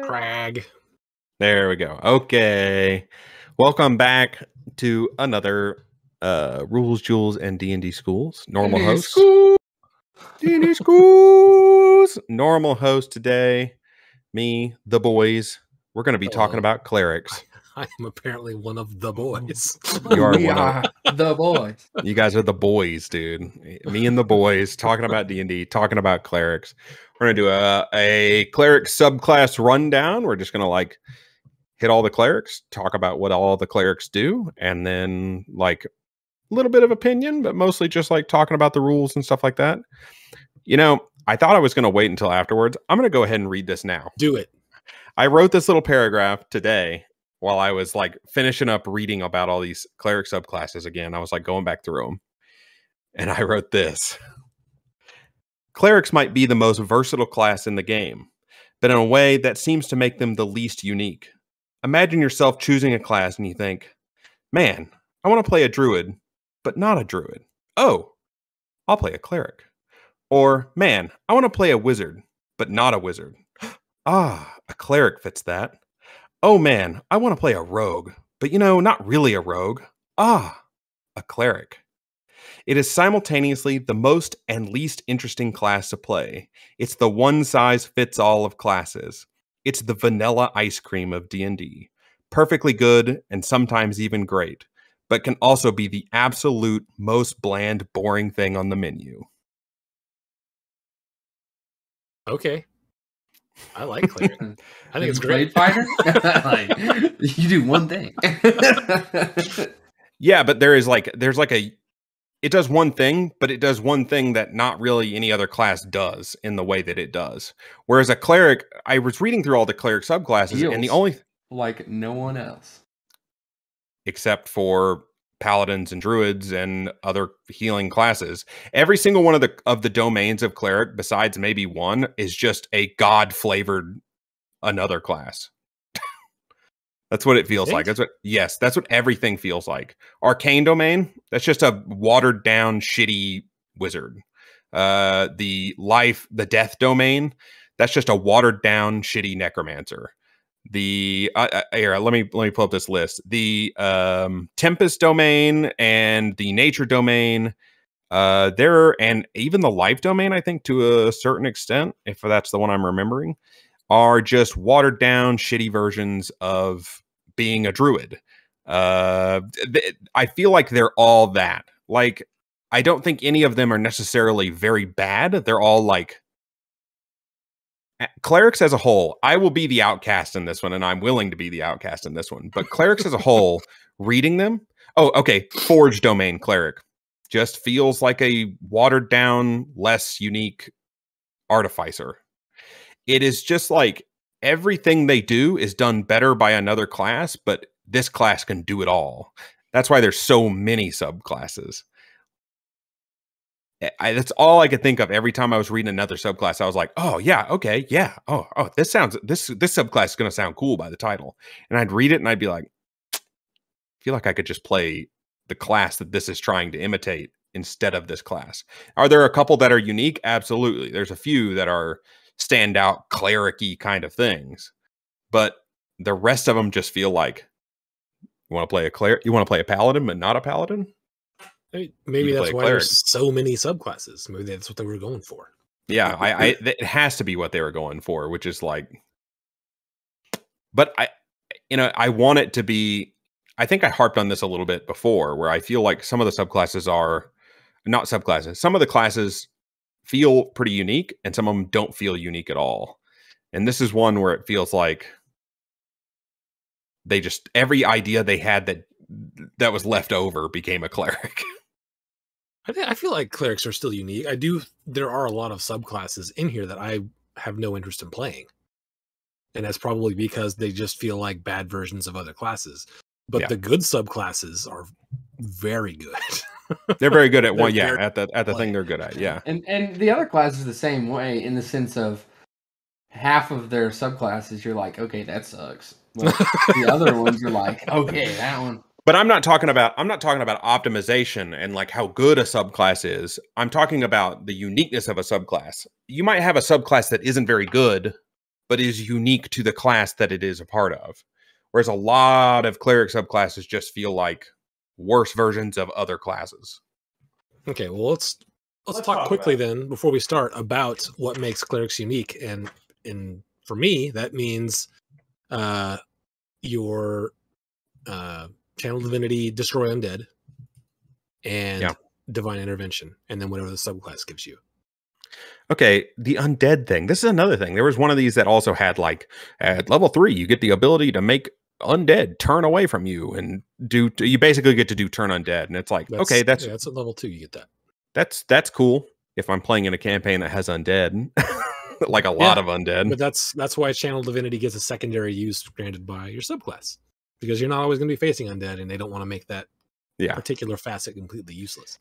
Crag. There we go. Okay. Welcome back to another Rules, Jewels, and D&D Schools. Normal host. D&D Schools. Normal host today. Me, the boys. We're going to be talking about clerics. I am apparently one of the boys. You are We one are the boys. You guys are the boys, dude. Me and the boys talking about D&D, talking about clerics. We're going to do a cleric subclass rundown. We're just going to hit all the clerics, talk about what all the clerics do, and then a little bit of opinion, but mostly just talking about the rules and stuff like that. You know, I thought I was going to wait until afterwards. I'm going to go ahead and read this now. Do it. I wrote this little paragraph today while I was finishing up reading about all these cleric subclasses again. I was going back through them. And I wrote this. Clerics might be the most versatile class in the game, but in a way that seems to make them the least unique. Imagine yourself choosing a class and you think, man, I want to play a druid, but not a druid. Oh, I'll play a cleric. Or, man, I want to play a wizard, but not a wizard. Ah, a cleric fits that. Oh man, I want to play a rogue, but not really a rogue. Ah, a cleric. It is simultaneously the most and least interesting class to play. It's the one-size-fits-all of classes. It's the vanilla ice cream of D&D. Perfectly good and sometimes even great, but can also be the absolute most bland, boring thing on the menu. Okay. I like cleric. I think it's great. Fighter? You do one thing. Yeah, but it does one thing, but it does one thing that not really any other class does in the way that it does. Whereas a cleric, I was reading through all the cleric subclasses, and the only like no one else, except for paladins and druids and other healing classes, every single one of the domains of cleric, besides maybe one, is just a god flavored another class. That's what it feels like. That's what everything feels like. Arcane domain, that's just a watered down shitty wizard. The death domain, that's just a watered down shitty necromancer. The here, let me pull up this list. The Tempest domain and the Nature domain, and even the Life domain, I think to a certain extent, if that's the one I'm remembering, are just watered down shitty versions of being a druid. I feel like they're all that. I don't think any of them are necessarily very bad. They're all clerics as a whole. I will be the outcast in this one, and I'm willing to be the outcast in this one. But clerics as a whole, reading them. Oh, okay. Forge domain cleric just feels like a watered down, less unique artificer. It is just everything they do is done better by another class, but this class can do it all. That's why there's so many subclasses. That's all I could think of every time I was reading another subclass. I was like, oh yeah, okay, yeah. Oh, this subclass is going to sound cool by the title. And I'd read it and I'd be like, I feel like I could just play the class that this is trying to imitate instead of this class. Are there a couple that are unique? Absolutely. There's a few that are standout cleric-y kind of things, but the rest of them just feel like, you want to play a cleric, you want to play a paladin, but not a paladin. Maybe that's why there's so many subclasses. Maybe that's what they were going for. Yeah, it has to be what they were going for, which is but I want it to be. I think I harped on this a little bit before, where I feel like some of the subclasses are not subclasses. Some of the classes feel pretty unique, and some of them don't feel unique at all. And this is one where it feels like they just every idea they had that was left over became a cleric. I feel like clerics are still unique. There are a lot of subclasses in here that I have no interest in playing. And that's probably because they just feel like bad versions of other classes. But the good subclasses are very good. They're very good at one, at the thing they're good at, yeah. And the other class is the same way in the sense of half of their subclasses you're like, okay, that sucks. But the other ones are like, okay, that one. But I'm not talking about optimization and how good a subclass is. I'm talking about the uniqueness of a subclass. You might have a subclass that isn't very good, but is unique to the class that it is a part of. Whereas a lot of cleric subclasses just feel like worse versions of other classes. Okay, well let's talk quickly then before we start about what makes clerics unique, and for me that means your channel divinity, destroy undead, and divine intervention, and then whatever the subclass gives you. Okay, the undead thing. This is another thing. There was one of these that also had like at level 3, you get the ability to make undead turn away from you and you basically get to do turn undead, and it's like that's at level 2 you get that. That's cool if I'm playing in a campaign that has undead. Like a lot of undead. But that's why channel divinity gets a secondary use granted by your subclass, because you're not always going to be facing undead, and they don't want to make that particular facet completely useless.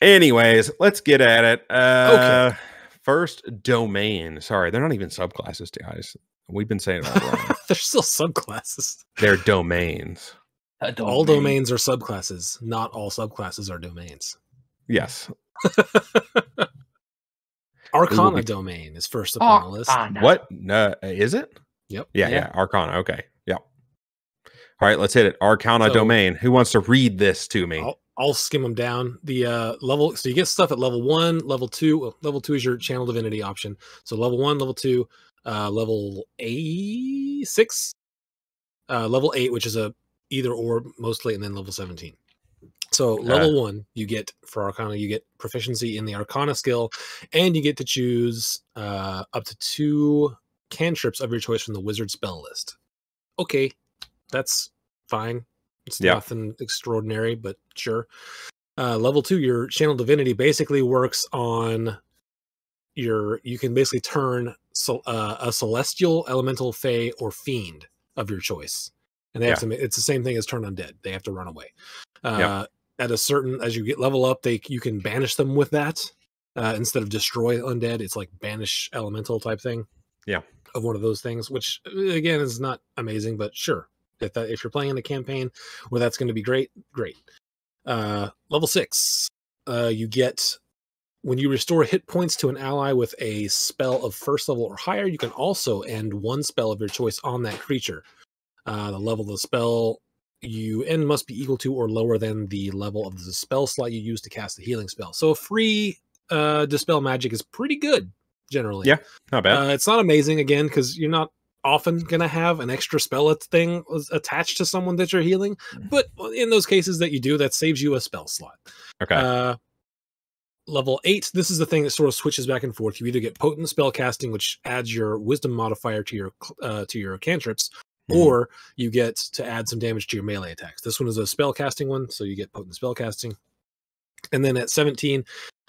Anyways, let's get at it. Okay. First, domain. Sorry, they're not even subclasses, guys. We've been saying it all wrong. They're still subclasses. They're domains. All domains are subclasses. Not all subclasses are domains. Yes. Arcana domain is first upon the list. What? No, is it? Yep. Yeah. Arcana. Okay. Yep. All right, let's hit it. Arcana domain. Who wants to read this to me? I'll skim them down. The level. So you get stuff at level 1, level 2. Level 2 is your channel divinity option. So level 1, level 2, level 6, level 8, which is a either or mostly, and then level 17. So level 1, you get for Arcana, you get proficiency in the Arcana skill, and you get to choose up to 2 cantrips of your choice from the wizard spell list. Okay, that's fine. It's nothing extraordinary, but sure. Level 2, your channel divinity basically works on you can basically turn a celestial, elemental, fey, or fiend of your choice. And they have to it's the same thing as turn undead. They have to run away. At a certain, as you get level up, you can banish them with that instead of destroy undead. It's like banish elemental type thing. Yeah, of one of those things, which again is not amazing, but sure. If you're playing in a campaign where that's going to be great. Level 6, you get when you restore hit points to an ally with a spell of first level or higher. You can also end one spell of your choice on that creature. The level of the spell you end must be equal to or lower than the level of the spell slot you use to cast the healing spell. So a free dispel magic is pretty good generally. Yeah, not bad. It's not amazing again because you're not often going to have an extra spell thing attached to someone that you're healing, but in those cases that you do, that saves you a spell slot. Okay. Level 8, this is the thing that sort of switches back and forth. You either get potent spell casting, which adds your wisdom modifier to your cantrips, or you get to add some damage to your melee attacks. This one is a spell casting one, so you get potent spell casting. And then at 17,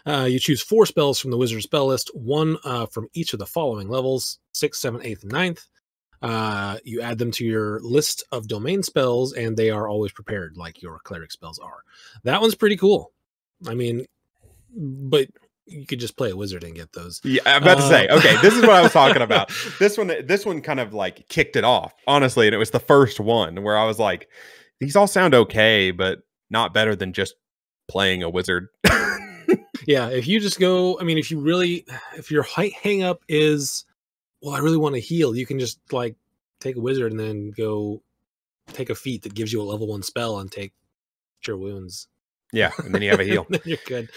you choose 4 spells from the wizard spell list, 1 from each of the following levels: 6, 7, 8, and 9th. You add them to your list of domain spells, and they are always prepared like your cleric spells are. That one's pretty cool. I mean, but you could just play a wizard and get those. Yeah, I'm about to say, okay, this is what I was talking about. This one kind of like kicked it off, honestly, and it was the first one where I was like, these all sound okay, but not better than just playing a wizard. Yeah, if you just go, I mean, if your hang up is, well, I really want to heal, you can just like take a wizard and then go take a feat that gives you a level 1 spell and take cure wounds. Yeah, and then you have a heal. Then you're good.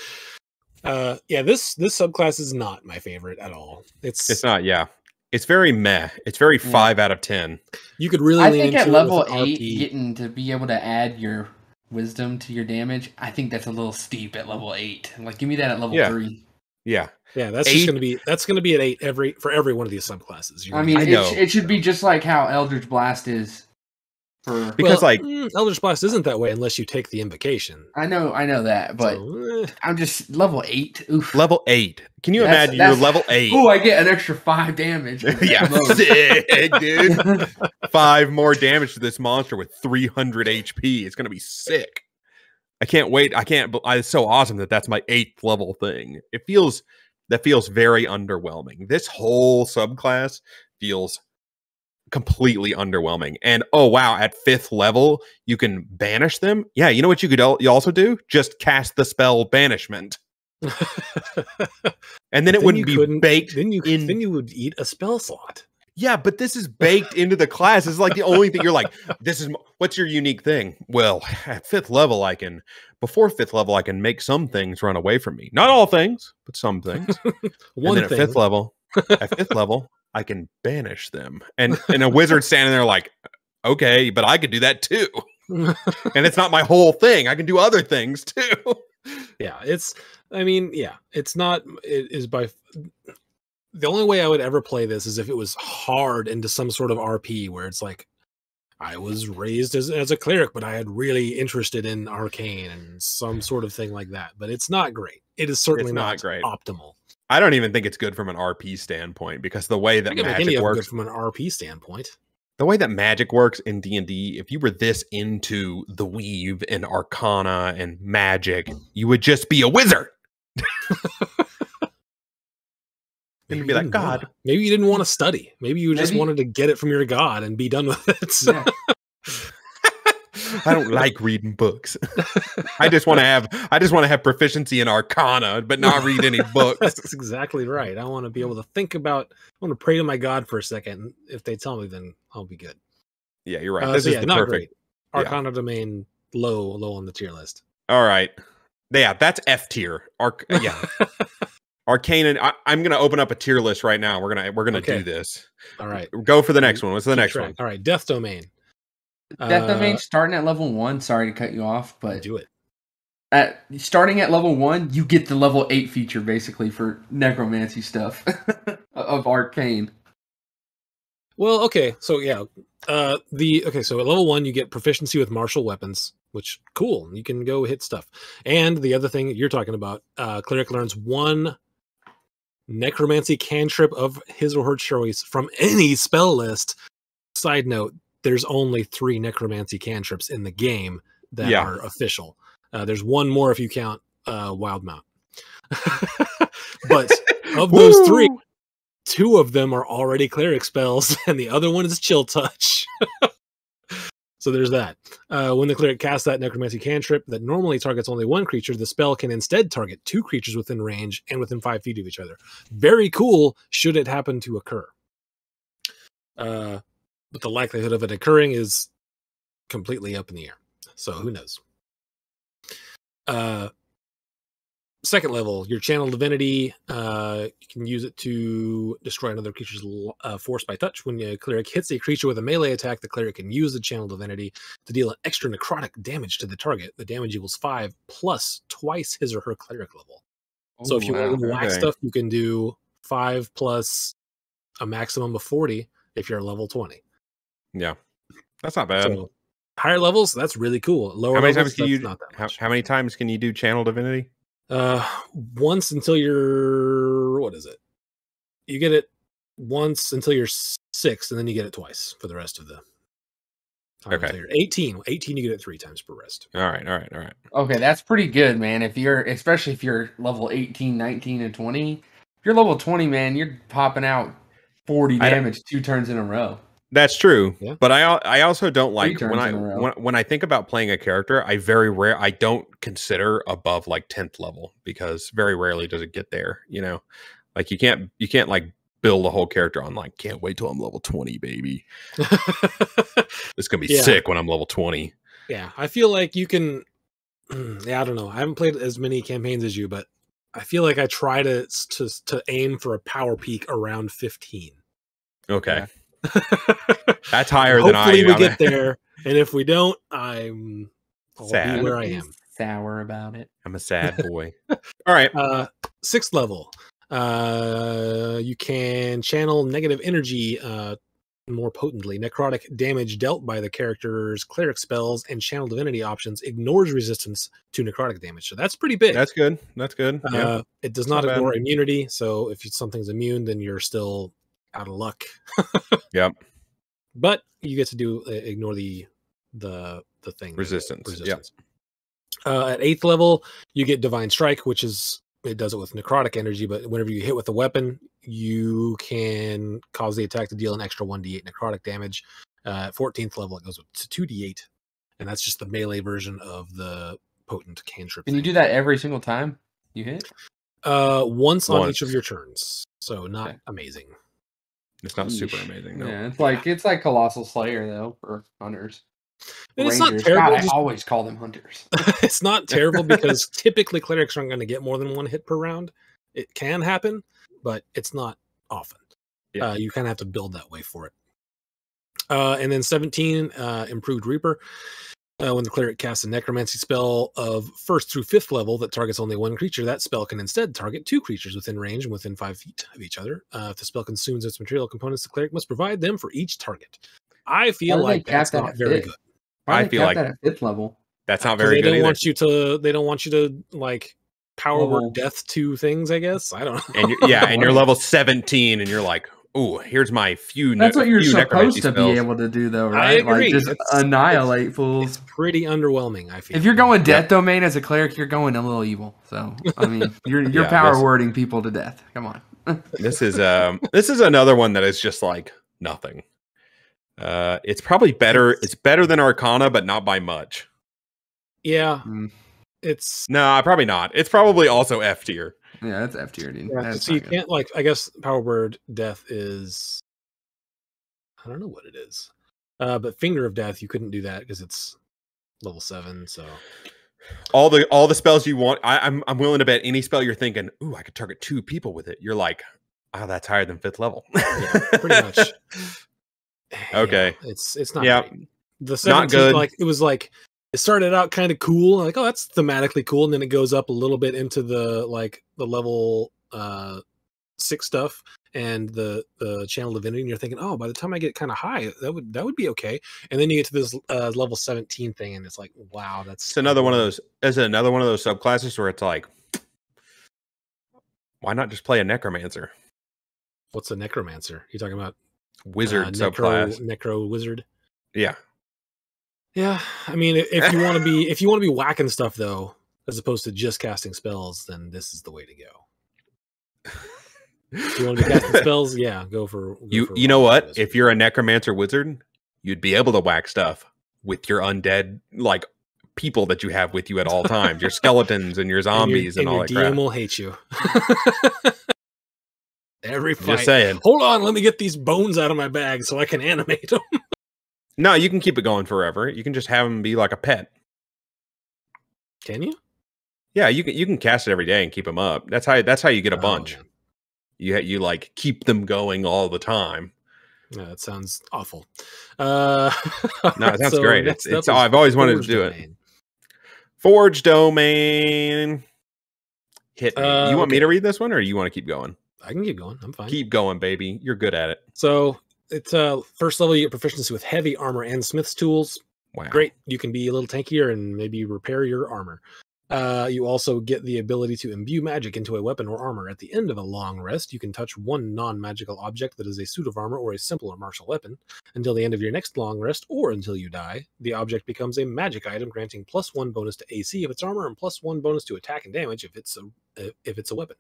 Yeah, this subclass is not my favorite at all. It's not. Yeah, it's very meh. It's very 5 out of 10. You could really. I think at level 8, getting to be able to add your wisdom to your damage, I think that's a little steep at level 8. Like, give me that at level 3. Yeah, that's 8. That's gonna be at 8 for every one of these subclasses. I mean, it should be just like how Eldritch Blast is. Eldritch Blast isn't that way unless you take the invocation. I know that, but I'm just level 8. Oof. Level 8. Can you imagine you're level 8? Oh, I get an extra 5 damage. Yeah, sick, dude. 5 more damage to this monster with 300 HP. It's gonna be sick. I can't wait. It's so awesome that's my 8th level thing. That feels very underwhelming. This whole subclass feels completely underwhelming. And oh wow, at 5th level you can banish them. Yeah, you know what you also do? Just cast the spell banishment. And then it wouldn't be baked. Then you would eat a spell slot. Yeah, but this is baked into the class. It's like the only thing you're like, what's your unique thing? Well, at 5th level, before 5th level, I can make some things run away from me. Not all things, but some things. One and then thing. at 5th level, I can banish them. And a wizard standing there like, okay, but I could do that too. And it's not my whole thing. I can do other things too. Yeah, it's not, it is by the only way I would ever play this is if it was hard into some sort of RP where it's like, I was raised as a cleric, but I had really interested in arcane and some sort of thing like that. But it's not great. It is certainly not great. Optimal. I don't even think it's good from an RP standpoint because the way that magic works from an RP standpoint. The way that magic works in D&D, if you were this into the weave and arcana and magic, you would just be a wizard. And you'd be like, God. Maybe you didn't want to study. Maybe you just wanted to get it from your god and be done with it. So. Yeah. I don't like reading books. I just want to have proficiency in arcana, but not read any books. That's exactly right. I want to be able to think about. I want to pray to my god for a second. If they tell me, then I'll be good. Yeah, you're right. This is the not perfect. Great. Arcana domain low on the tier list. All right. Yeah, that's F tier. Yeah. Arcane, and I'm gonna open up a tier list right now. We're gonna do this. All right. Go for the next one. What's the next one? All right, Death Domain. Death Domain starting at level 1. Sorry to cut you off, but do it. Starting at level 1, you get the level 8 feature basically for necromancy stuff of Arcane. Well, okay, so yeah, so at level 1 you get proficiency with martial weapons, which cool. You can go hit stuff. And the other thing you're talking about, cleric learns 1 necromancy cantrip of his or her choice from any spell list. Side note, there's only 3 necromancy cantrips in the game that are official. There's 1 more if you count Wild Mount. But of those 3, 2 of them are already cleric spells, and the other one is Chill Touch. So there's that. When the cleric casts that necromancy cantrip that normally targets only 1 creature, the spell can instead target 2 creatures within range and within 5 feet of each other. Very cool, should it happen to occur. But the likelihood of it occurring is completely up in the air. So who knows? Second level, your channel divinity, you can use it to destroy another creature's force by touch. When a cleric hits a creature with a melee attack, the cleric can use the channel divinity to deal an extra necrotic damage to the target. The damage equals 5 plus twice his or her cleric level. So if you want to whack stuff, you can do 5 plus a maximum of 40 if you're level 20. Yeah, that's not bad. So, higher levels, that's really cool. Lower levels, not that much. How many times can you do channel divinity? Once until you're, what is it? You get it once until you're 6, and then you get it twice for the rest of the time. Okay. Until you're 18, you get it 3 times per rest. All right. Okay, that's pretty good, man. Especially if you're level 18, 19, and 20. If you're level 20, man, you're popping out 40 damage 2 turns in a row. That's true, yeah. But I also don't like when I think about playing a character. I don't consider above like 10th level because very rarely does it get there. You know, like you can't like build a whole character on like can't wait till I'm level 20, baby. It's gonna be sick when I'm level 20. Yeah, I feel like you can. Yeah, I don't know. I haven't played as many campaigns as you, but I feel like I try to aim for a power peak around 15. Okay. Yeah. That's higher than I am. Hopefully we get there, and if we don't, I'll sad. Be where I am. Sour about it. I'm a sad boy. All right. 6th level. You can channel negative energy more potently. Necrotic damage dealt by the character's cleric spells and channel divinity options ignores resistance to necrotic damage. So that's pretty big. That's good. Yeah. It does not ignore immunity. So if something's immune, then you're still out of luck. Yep. But you get to ignore the thing. Resistance. Yep. At 8th level, you get Divine Strike, which is it does it with necrotic energy, but whenever you hit with a weapon, you can cause the attack to deal an extra 1d8 necrotic damage. At 14th level, it goes to 2d8, and that's just the melee version of the potent cantrip. Can you do that every single time you hit? Once on each of your turns, so not amazing. It's not super amazing. No. Yeah, it's like Colossal Slayer though for hunters. And it's not Rangers. terrible. God, I always call them hunters. It's not terrible because typically clerics aren't going to get more than 1 hit per round. It can happen, but it's not often. Yeah. You kind of have to build that way for it. And then 17, Improved Reaper. When the cleric casts a necromancy spell of 1st through 5th level that targets only 1 creature, that spell can instead target 2 creatures within range and within 5 feet of each other. If the spell consumes its material components, the cleric must provide them for each target. I feel like that's not very good. I feel like that at 5th level. That's not very good. They don't want you to like power word death to things, I guess. I don't know. And and you're level 17 and you're like, oh, here's my few. That's what you're supposed to spells. be able to do, though, right? I agree. Like just annihilate fools. It's pretty underwhelming, I feel. If you're going death domain as a cleric, you're going a little evil. So I mean, you're power wording people to death. Come on. This is another one that is just like nothing. It's probably better. It's better than Arcana, but not by much. Yeah, it's probably not. It's probably also F tier. Yeah, that's F tier, dude. Yeah, so you can't I guess power word death is, I don't know what it is, but Finger of Death you couldn't do that because it's level 7. So all the spells you want, I'm willing to bet any spell you're thinking, ooh, I could target 2 people with it. You're like, oh, that's higher than 5th level. Yeah, pretty much. Okay, yeah, it's not. Yeah, great. The 17, like it was like it started out kind of cool, like oh that's thematically cool, and then it goes up a little bit into the level 6 stuff and the channel divinity, and you're thinking, oh, by the time I get kind of high, that would be okay, and then you get to this level 17 thing, and it's like, wow, that's another one of those. Is it another one of those subclasses where it's like, why not just play a necromancer? What's a necromancer? You talking about wizard subclass? Necro wizard. Yeah. Yeah, I mean, if you want to be whacking stuff though, as opposed to just casting spells, then this is the way to go. If you want to be casting spells, yeah, go for you know what? Wizard. If you're a necromancer wizard, you'd be able to whack stuff with your undead like people that you have with you at all times, your skeletons and your zombies and all that crap. DM will hate you. Every fight. Just saying. Hold on, let me get these bones out of my bag so I can animate them. No, you can keep it going forever. You can just have them be like a pet. Can you? Yeah, you can cast it every day and keep them up. That's how you get a bunch. Yeah. You like keep them going all the time. Yeah, that sounds awful. No, it sounds great. It's I've always wanted to do it. Forge domain. Hit me. You want me to read this one, or you want to keep going? I can keep going. I'm fine. Keep going, baby. You're good at it. So it's first level, you get proficiency with heavy armor and smith's tools. Wow. Great. You can be a little tankier and maybe repair your armor. You also get the ability to imbue magic into a weapon or armor. At the end of a long rest, you can touch one non-magical object that is a suit of armor or a simple or martial weapon. Until the end of your next long rest, or until you die, the object becomes a magic item, granting +1 bonus to AC if it's armor and +1 bonus to attack and damage if it's a weapon.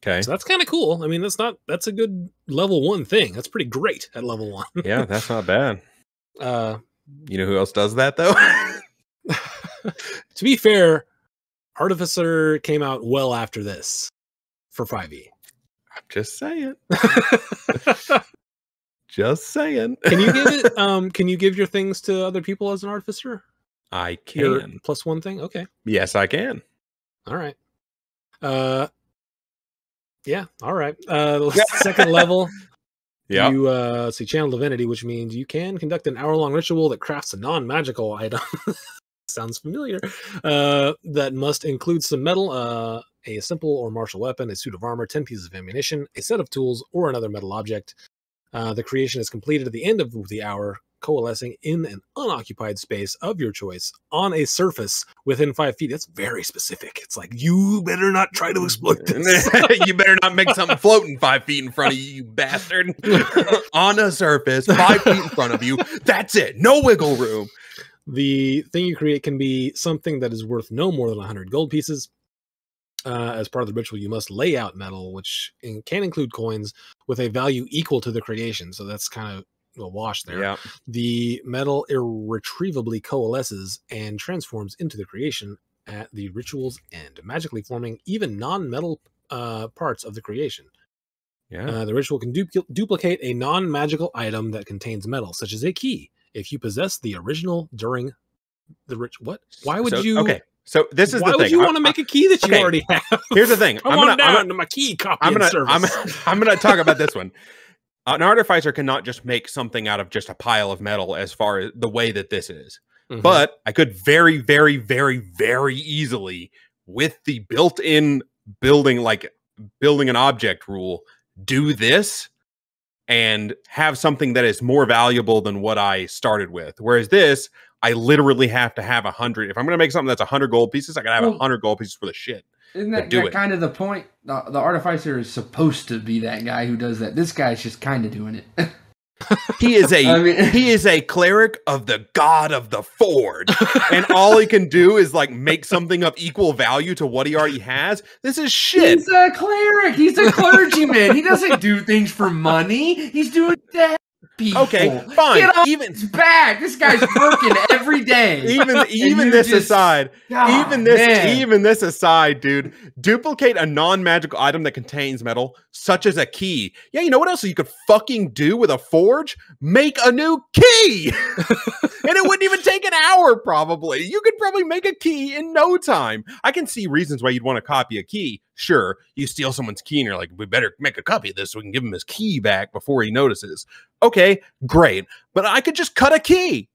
Okay. So that's kind of cool. I mean, that's a good level 1 thing. That's pretty great at level 1. Yeah, that's not bad. You know who else does that though? To be fair, Artificer came out well after this for 5e. I'm just saying. Just saying. Can you give it? Can you give your things to other people as an Artificer? I can. Your +1 thing. Okay. Yes, I can. All right. Yeah. All right. Second level. Yeah. You see Channel Divinity, which means you can conduct an hour-long ritual that crafts a non-magical item. Sounds familiar. That must include some metal, a simple or martial weapon, a suit of armor, 10 pieces of ammunition, a set of tools, or another metal object. The creation is completed at the end of the hour, coalescing in an unoccupied space of your choice on a surface within 5 feet. That's very specific. It's like, you better not try to exploit this. You better not make something floating 5 feet in front of you, you bastard. On a surface, 5 feet in front of you. That's it. No wiggle room. The thing you create can be something that is worth no more than 100 gold pieces. As part of the ritual, you must lay out metal, which can include coins with a value equal to the creation. So that's kind of a wash there. Yeah. The metal irretrievably coalesces and transforms into the creation at the ritual's end, magically forming even non-metal parts of the creation. Yeah. The ritual can duplicate a non-magical item that contains metal, such as a key, if you possess the original during the ritual. What? Why would you? Okay. So this is the Why thing. would you want to make a key that you already have? Here's the thing. Come on down to my key copying service. I'm gonna talk about this one. An artificer cannot just make something out of just a pile of metal as far as the way that this is. But I could very, very, very, very easily, with the built-in building an object rule, do this and have something that is more valuable than what I started with. Whereas this, I literally have to have 100. If I'm going to make something that's 100 gold pieces, I got to have 100 gold pieces for the shit. Isn't that kind of the point? The artificer is supposed to be that guy who does that. This guy's just kind of doing it. He is he is a cleric of the god of the forge, and all he can do is like make something of equal value to what he already has. This is shit. He's a cleric. He's a clergyman. He doesn't do things for money. He's doing that. People. Okay, fine. Get off his back. This guy's working every day. Even this aside, even this aside, dude. Duplicate a non-magical item that contains metal, such as a key. Yeah, you know what else you could fucking do with a forge? Make a new key, and it wouldn't even take an hour. Probably, you could probably make a key in no time. I can see reasons why you'd want to copy a key. Sure, you steal someone's key and you're like, we better make a copy of this so we can give him his key back before he notices. Okay, great. But I could just cut a key.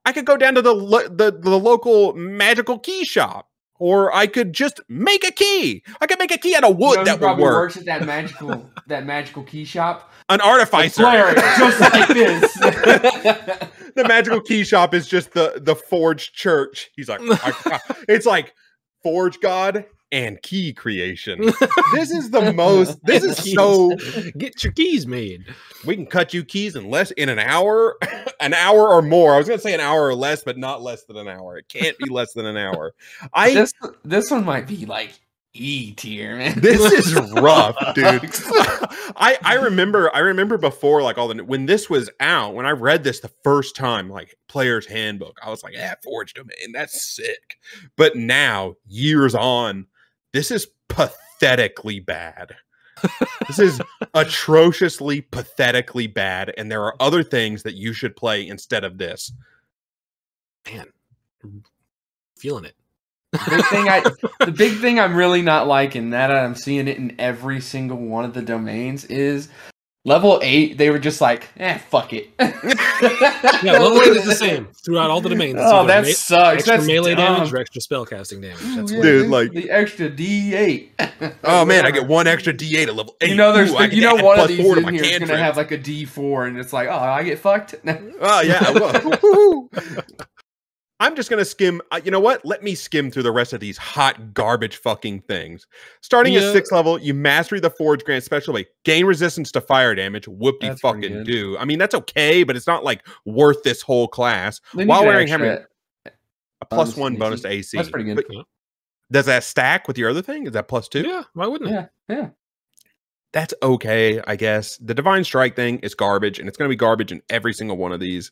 I could go down to the local magical key shop. Or I could just make a key. I could make a key out of wood that would work. Works at that magical key shop. An artificer. Just like this. The magical key shop is just the forge church. He's like, it's like forge god and key creation. This is the most. This is so. Get your keys made. We can cut you keys in an hour, an hour or more. I was gonna say an hour or less, but not less than an hour. It can't be less than an hour. This one might be like E tier, man. This is rough, dude. I remember before, like when this was out, when I read this the first time, like Player's Handbook, I was like, yeah, Forge Domain, that's sick. But now, years on, this is pathetically bad. This is atrociously, pathetically bad, and there are other things that you should play instead of this. Man, I'm feeling it. The big thing I'm really not liking, that I'm seeing it in every single one of the domains, is level 8. They were just like, fuck it. Yeah, level 8 is the same throughout all the domains. Oh, that sucks. Extra That's melee dumb. damage or extra spellcasting damage. That's Dude, like the extra D8. Oh man, I get one extra D8 at level 8. You know, one of these in here is gonna have like a D4, and it's like, oh, I get fucked. Oh yeah, well. I'm just going to skim. You know what? Let me skim through the rest of these hot garbage fucking things. Starting at 6th level, you mastery the Forge Grant special way. Gain resistance to fire damage. Whoop-de-fucking do. I mean, that's okay, but it's not like worth this whole class. While wearing hammer, a +1 bonus to AC. That's pretty good. But does that stack with your other thing? Is that +2? Yeah, why wouldn't it? Yeah. That's okay, I guess. The Divine Strike thing is garbage, and it's going to be garbage in every single one of these.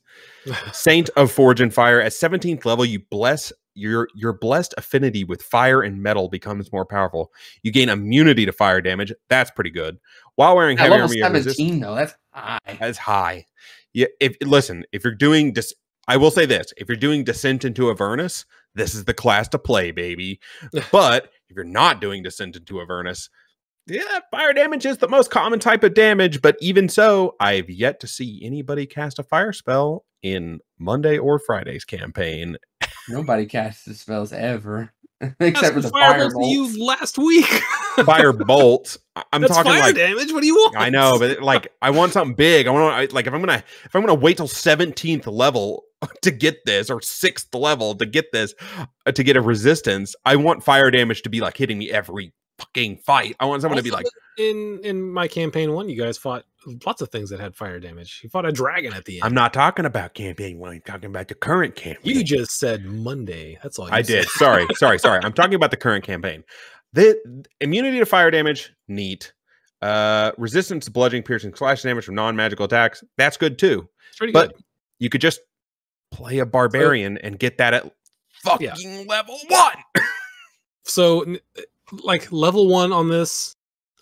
Saint of Forge and Fire. At 17th level, you bless your blessed affinity with fire and metal becomes more powerful. You gain immunity to fire damage. That's pretty good. While wearing heavy armor, 17 though, that's high. That's high. Yeah. If you're doing this, I will say this: if you're doing Descent into Avernus, this is the class to play, baby. But if you're not doing Descent into Avernus, yeah, fire damage is the most common type of damage, but even so, I've yet to see anybody cast a fire spell in Monday or Friday's campaign. Nobody casts the spells ever, except for the fire bolts. You last week. Fire bolt. That's talking fire like damage. What do you want? I know, but like I want something big. I want like if I'm gonna wait till 17th level to get this, or 6th level to get this, to get a resistance, I want fire damage to be like hitting me every fucking fight. I want someone to be like, in my campaign 1, you guys fought lots of things that had fire damage. You fought a dragon at the end. I'm not talking about campaign 1. I'm talking about the current campaign. You just said Monday. That's all. I did. Sorry. I'm talking about the current campaign. The immunity to fire damage, neat. Resistance to bludgeoning, piercing, slash damage from non-magical attacks. That's good too. It's pretty good. You could just play a barbarian and get that at fucking level 1. So, like level 1 on this,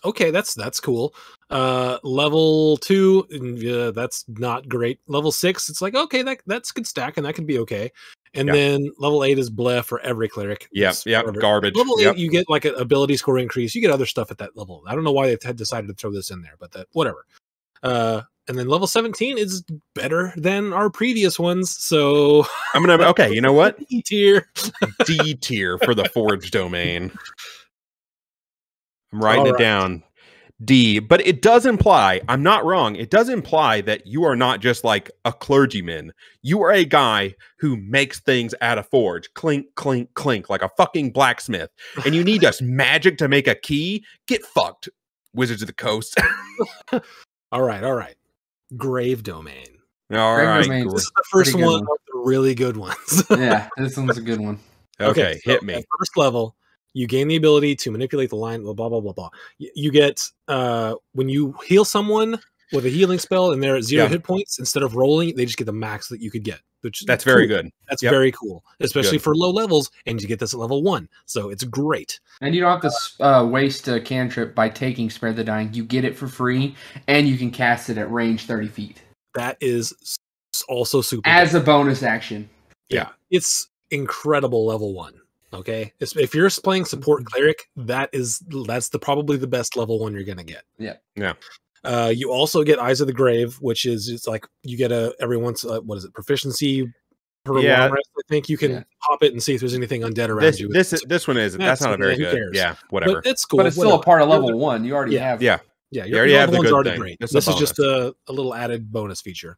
okay, that's cool. Level 2, that's not great. Level 6, it's like, okay, that's good stack, and that could be okay. And then level 8 is bleh for every cleric. Yep, garbage. Level 8, you get like an ability score increase. You get other stuff at that level. I don't know why they had decided to throw this in there, but that whatever. And then level 17 is better than our previous ones. So I'm gonna okay. You know what? D tier. D tier for the Forge domain. I'm writing it down. D, but it does imply, I'm not wrong, it does imply that you are not just like a clergyman. You are a guy who makes things out of forge. Clink, clink, clink, like a fucking blacksmith. And you need just magic to make a key? Get fucked, Wizards of the Coast. All right. Grave domain. All right. This is the first one of the really good ones. Yeah, this one's a good one. Okay, so hit me. At first level, you gain the ability to manipulate the line, blah, blah, blah, blah, blah. You get, when you heal someone with a healing spell and they're at 0 hit points, instead of rolling, they just get the max that you could get. That's very good. That's very cool, especially for low levels, and you get this at level 1. So it's great. And you don't have to waste a cantrip by taking Spare the Dying. You get it for free, and you can cast it at range 30 feet. That is also super as good. A bonus action. Yeah. It's incredible level 1. Okay, if you're playing support cleric, that's probably the best level 1 you're gonna get. Yeah. You also get Eyes of the Grave, which is it's like you get every once what is it, proficiency per long rest. I think you can pop it and see if there's anything undead around you. This one is that's not a very good. Yeah, whatever. But it's cool. But it's still a part of level 1. You already have. Yeah. You already have the good already thing. great. This is just a little added bonus feature.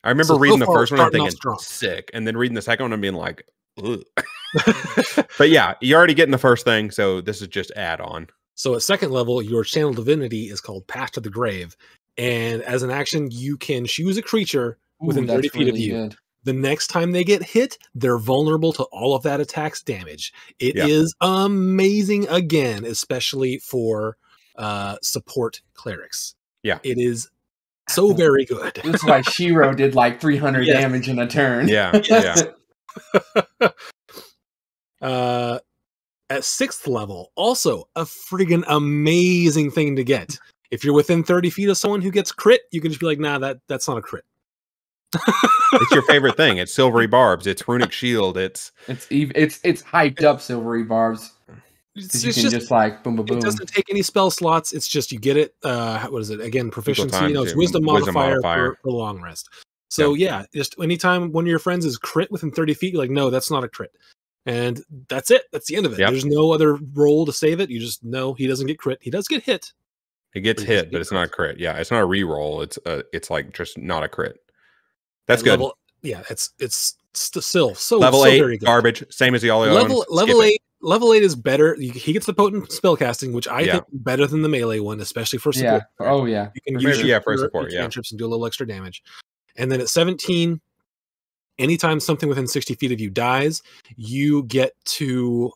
I remember reading the first one and thinking sick, and then reading the second one and being like, ugh. But yeah, you're already getting the first thing, so this is just add-on. So at second level, your channel divinity is called Path to the Grave, and as an action, you can choose a creature within 30 feet of you. Good. The next time they get hit, they're vulnerable to all of that attack's damage. It is amazing again, especially for support clerics. Yeah, it is so very good. That's why Shiro did like 300 damage in a turn. Yeah. At 6th level, also a friggin' amazing thing to get. If you're within 30 feet of someone who gets crit, you can just be like, nah, that's not a crit. It's your favorite thing. It's silvery barbs. It's runic shield. It's hyped up silvery barbs. It's just like boom, boom, boom. It doesn't take any spell slots. It's just you get it. What is it again? Proficiency. It's wisdom modifier for long rest. So just anytime one of your friends is crit within 30 feet, you're like, no, that's not a crit. And that's it. That's the end of it. There's no other roll to save it. You just know he doesn't get crit. He does get hit. It gets hit, but it's not a crit. Yeah, it's not a re-roll. It's like just not a crit. That's good. It's still so level 8 very good. Garbage. Same as the all level 8. Level 8 is better. He gets the potent spellcasting, which I think is better than the melee one, especially for support. Yeah. Oh yeah. You can use for support. Cantrips and do a little extra damage. And then at 17. Anytime something within 60 feet of you dies, you get to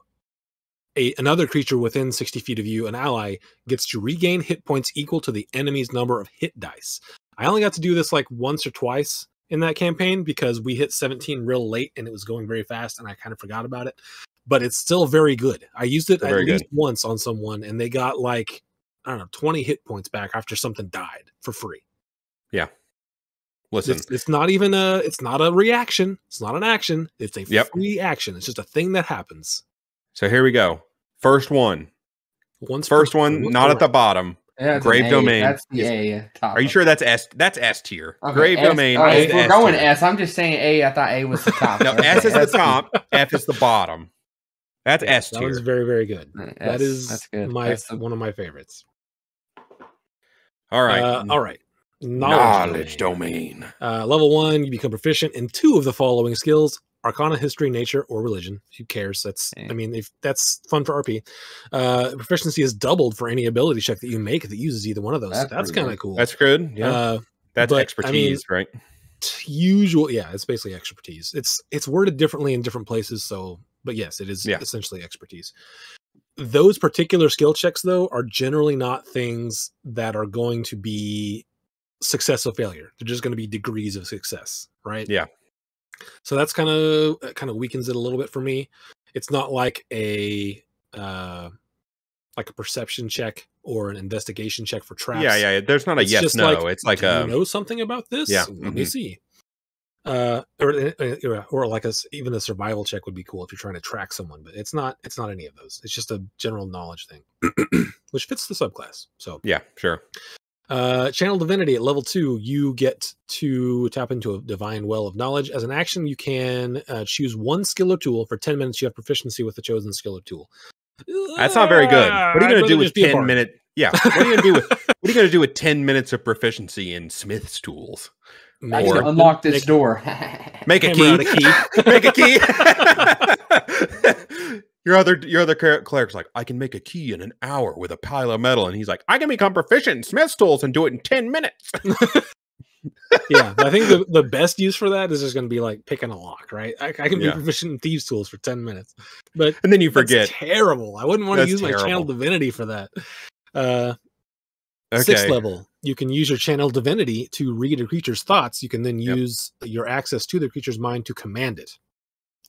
another creature within 60 feet of you, an ally, gets to regain hit points equal to the enemy's number of hit dice. I only got to do this like once or twice in that campaign because we hit 17 real late and it was going very fast and I kind of forgot about it. But it's still very good. I used it at least once on someone and they got like, I don't know, 20 hit points back after something died for free. Yeah. Listen, it's not even it's not a reaction. It's not an action. It's a free action. It's just a thing that happens. So here we go. First one. First one, not at the bottom. Yeah, Grave domain. That's the A. Are you sure that's S? That's S tier. Okay, Grave domain. If we're going S, I'm just saying A. I thought A was the top. No, S is the top. F is the bottom. That's S tier. That was very, very good. That's good. One of my favorites. All right. All right. Knowledge domain. Level 1, you become proficient in 2 of the following skills: Arcana, History, Nature, or Religion. Who cares? That's that's fun for RP. Proficiency is doubled for any ability check that you make that uses either one of those. That's kind of cool. That's good. Yeah. That's expertise, right? It's basically expertise. It's worded differently in different places, so but yes, it is essentially expertise. Those particular skill checks, though, are generally not things that are going to be success or failure. They're just going to be degrees of success, right? Yeah. So that's kind of weakens it a little bit for me. It's not like a like a perception check or an investigation check for traps. Yeah. There's not a It's yes, just no. like, It's like do you know something about this? Yeah, Let me see. Or like even a survival check would be cool if you're trying to track someone, but it's not any of those. It's just a general knowledge thing, which fits the subclass. So yeah, sure. Channel Divinity at level 2, you get to tap into a divine well of knowledge. As an action, you can choose one skill or tool. For 10 minutes, you have proficiency with the chosen skill or tool. That's not very good. What are you going to do with 10 minutes? Yeah. What are you going to do with 10 minutes of proficiency in Smith's tools? I can unlock this door. Make a key. Make a key. Your other cleric's like, I can make a key in an hour with a pile of metal, and he's like, I can become proficient in Smith's tools and do it in 10 minutes. Yeah, I think the best use for that is just going to be like picking a lock, right? I can be proficient in thieves' tools for 10 minutes, but and then you forget. Terrible. I wouldn't want to use my channel divinity for that. 6th level, you can use your channel divinity to read a creature's thoughts. You can then use your access to the creature's mind to command it.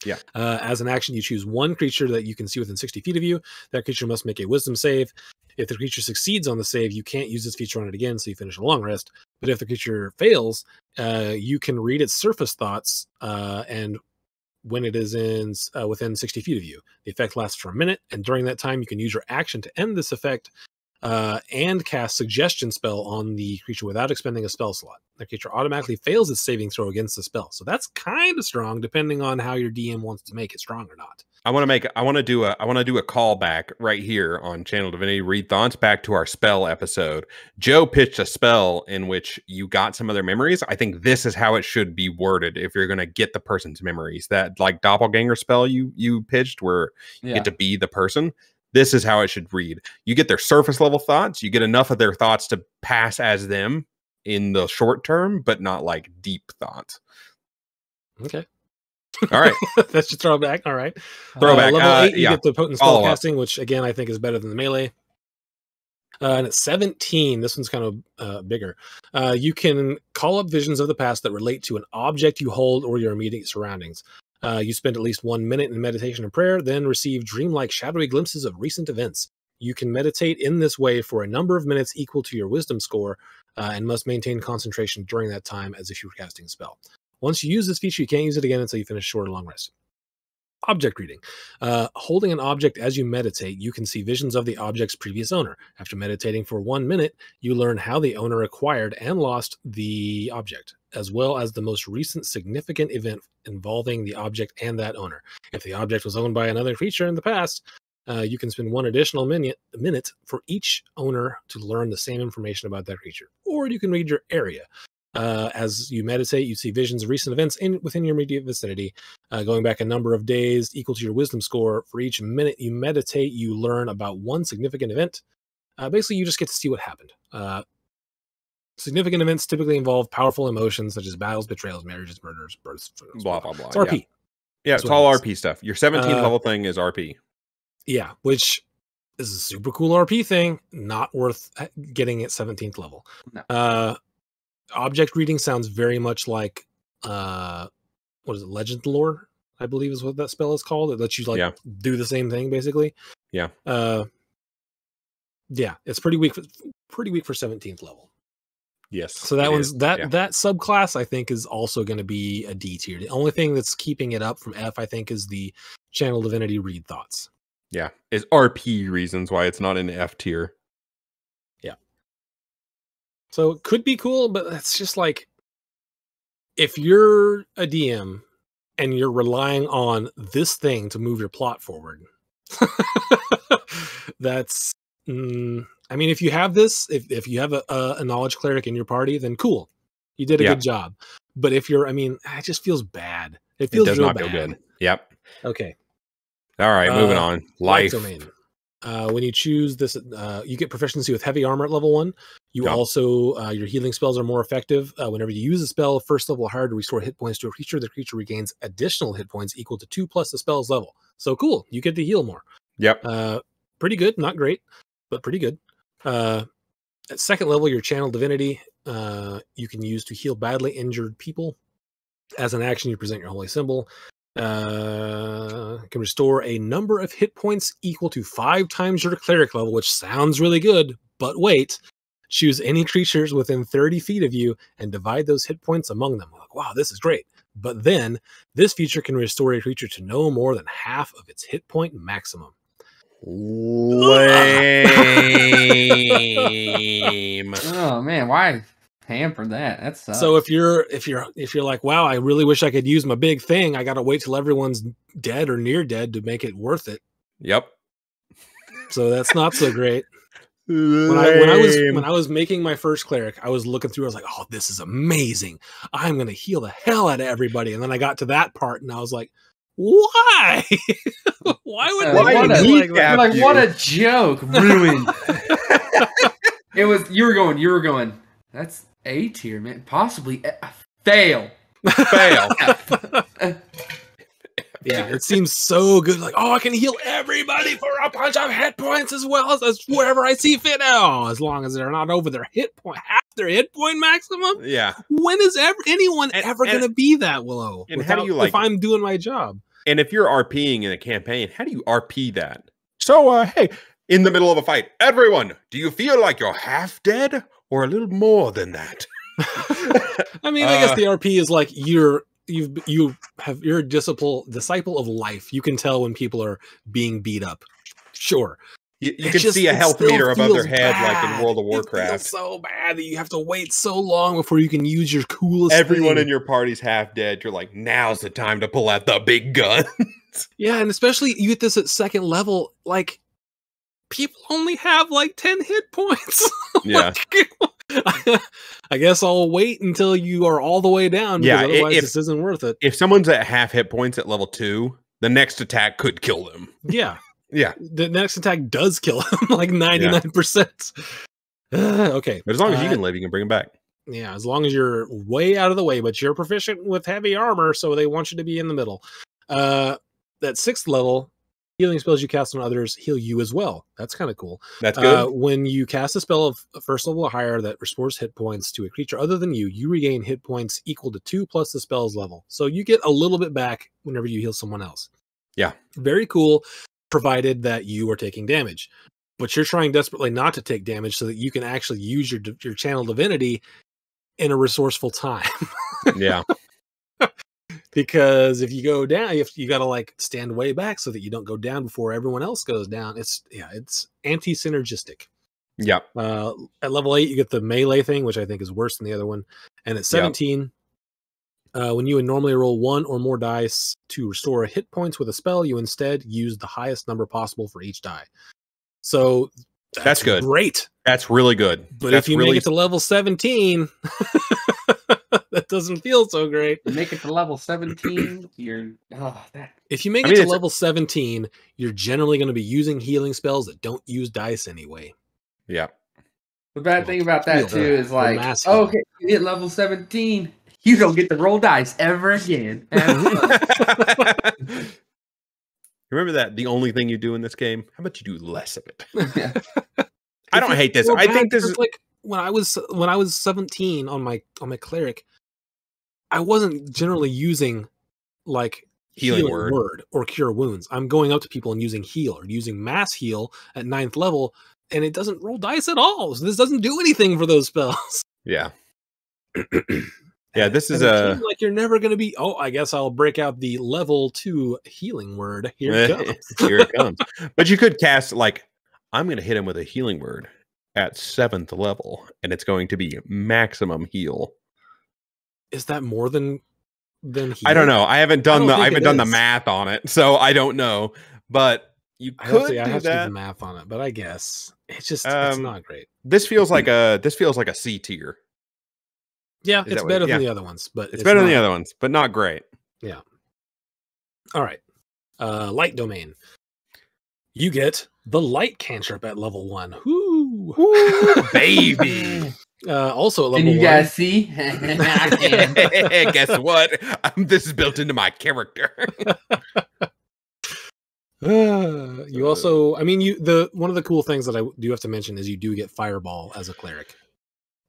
Yeah. As an action, you choose one creature that you can see within 60 feet of you. That creature must make a wisdom save. If the creature succeeds on the save, you can't use this feature on it again, so you finish a long rest. But if the creature fails, you can read its surface thoughts, and when it is within 60 feet of you. The effect lasts for a minute, and during that time, you can use your action to end this effect and cast Suggestion Spell on the creature without expending a spell slot. The creature automatically fails its saving throw against the spell. So that's kind of strong, depending on how your DM wants to make it strong or not. I want to do a callback right here on Channel Divinity Read Thoughts back to our spell episode. Joe pitched a spell in which you got some of their memories. I think this is how it should be worded if you're going to get the person's memories. That like doppelganger spell you pitched where you get to be the person. This is how it should read. You get their surface level thoughts. You get enough of their thoughts to pass as them in the short term, but not like deep thoughts. Okay. All right. That's your throwback. All right. Throwback. Level 8, you get the potent spell casting, which again, I think is better than the melee. And at 17, this one's kind of bigger. You can call up visions of the past that relate to an object you hold or your immediate surroundings. You spend at least 1 minute in meditation and prayer, then receive dreamlike shadowy glimpses of recent events. You can meditate in this way for a number of minutes equal to your wisdom score, and must maintain concentration during that time as if you were casting a spell. Once you use this feature, you can't use it again until you finish short or long rest. Object reading. Holding an object as you meditate, you can see visions of the object's previous owner. After meditating for 1 minute, you learn how the owner acquired and lost the object, as well as the most recent significant event involving the object and that owner. If the object was owned by another creature in the past, you can spend 1 additional minute for each owner to learn the same information about that creature. Or you can read your area. As you meditate, you see visions of recent events within your immediate vicinity, going back a number of days equal to your wisdom score. For each minute you meditate, you learn about one significant event. Basically, you just get to see what happened. Significant events typically involve powerful emotions such as battles, betrayals, marriages, murders, births, blah, blah, blah. It's RP. Yeah, it's all RP stuff. Your 17th level thing is RP. Yeah, which is a super cool RP thing, not worth getting at 17th level. No. Object reading sounds very much like what is it, Legend Lore, I believe is what that spell is called. It lets you do the same thing basically. Yeah. It's pretty weak for 17th level. Yes. So that that subclass I think is also going to be a D tier. The only thing that's keeping it up from F, I think, is the Channel Divinity Read Thoughts. Yeah. It's RP reasons why it's not in the F tier. So it could be cool, but it's just like, if you're a DM and you're relying on this thing to move your plot forward, that's, I mean, if you have this, if you have a knowledge cleric in your party, then cool. You did a good job. But if you're, it just feels bad. It feels does real not bad. feel good. Yep. Okay. All right, moving on. Life domain. When you choose this, you get proficiency with heavy armor at level 1. You also, your healing spells are more effective. Whenever you use a spell, first level or higher, to restore hit points to a creature, the creature regains additional hit points equal to 2 plus the spell's level. So cool. You get to heal more. Yep. Pretty good. Not great, but pretty good. At 2nd level, your Channel Divinity, you can use to heal badly injured people. As an action, you present your holy symbol. Can restore a number of hit points equal to 5 times your cleric level, which sounds really good, but wait. Choose any creatures within 30 feet of you and divide those hit points among them. Like, wow, this is great. But then, this feature can restore a creature to no more than half of its hit point maximum. Lame. Oh man, why hamper that? That sucks. So if you're like, wow, I really wish I could use my big thing, I gotta wait till everyone's dead or near dead to make it worth it. Yep. So that's not so great. When I was making my first cleric, I was looking through. I was like, "Oh, this is amazing! I'm gonna heal the hell out of everybody." And then I got to that part, and I was like, "Why? Why would what a joke! Ruined." You were going. That's A tier, man. Possibly fail. Yeah, it seems so good. Like, oh, I can heal everybody for a bunch of hit points as well as wherever I see fit. Oh, as long as they're not over their half their hit point maximum. Yeah. When is anyone ever going to be that low? And how do you if I'm doing my job? And if you're RPing in a campaign, how do you RP that? So, hey, in the middle of a fight, everyone, do you feel like you're half dead or a little more than that? I mean, I guess the RP is like you're a disciple of life. You can tell when people are being beat up. Sure. You can see a health meter above their head, like in World of Warcraft. It feels so bad that you have to wait so long before you can use your coolest Everyone thing. in your party's half dead. You're like, now's the time to pull out the big gun. Yeah, and especially you get this at second level, like people only have like 10 hit points. Yeah. I guess I'll wait until you are all the way down, because otherwise this isn't worth it. If someone's at half hit points at level 2, the next attack could kill them. Yeah. Yeah. The next attack does kill him, like 99%. Okay. But as long as you can live, you can bring him back. Yeah, as long as you're way out of the way, but you're proficient with heavy armor, so they want you to be in the middle. At 6th level, healing spells you cast on others heal you as well. That's kind of cool. That's good. When you cast a spell of first level or higher that restores hit points to a creature other than you, you regain hit points equal to 2 plus the spell's level. So you get a little bit back whenever you heal someone else. Yeah. Very cool, provided that you are taking damage. But you're trying desperately not to take damage so that you can actually use your channel divinity in a resourceful time. Yeah. Because if you go down, you got to like stand way back so that you don't go down before everyone else goes down. It's anti-synergistic. Yeah. At level 8, you get the melee thing, which I think is worse than the other one. And at 17, when you would normally roll 1 or more dice to restore hit points with a spell, you instead use the highest number possible for each die. So that's good. Great. That's really good. But if you make it to level 17, that doesn't feel so great. You make it to level 17, If you make it to level 17, you're generally going to be using healing spells that don't use dice anyway. Yeah. The bad thing about that too is like, okay, you hit level 17, you don't get to roll dice ever again. Remember that the only thing you do in this game? How about you do less of it? Yeah. I don't hate this. I think this is like when I was 17 on my cleric, I wasn't generally using like healing word or cure wounds. I'm going up to people and using heal or using mass heal at 9th level, and it doesn't roll dice at all. So this doesn't do anything for those spells. Yeah. Yeah, this is like you're never going to be. Oh, I guess I'll break out the level 2 healing word. Here it comes. Here it comes. But you could cast like, I'm going to hit him with a healing word at 7th level, and it's going to be maximum heal. Is that more than heal? I don't know. I haven't done the math on it, so I don't know. But you could do I have that. to do the math on it, but I guess it's just it's not great. This feels like a C tier. Yeah, it's better than the other ones, but it's better than the other ones, but not great. Yeah. All right. Light domain. You get the light cantrip at level 1. Woo, baby. Also at level 1. Can you guys see? I can. Guess what? This is built into my character. You also, I mean, one of the cool things that I do have to mention is you do get fireball as a cleric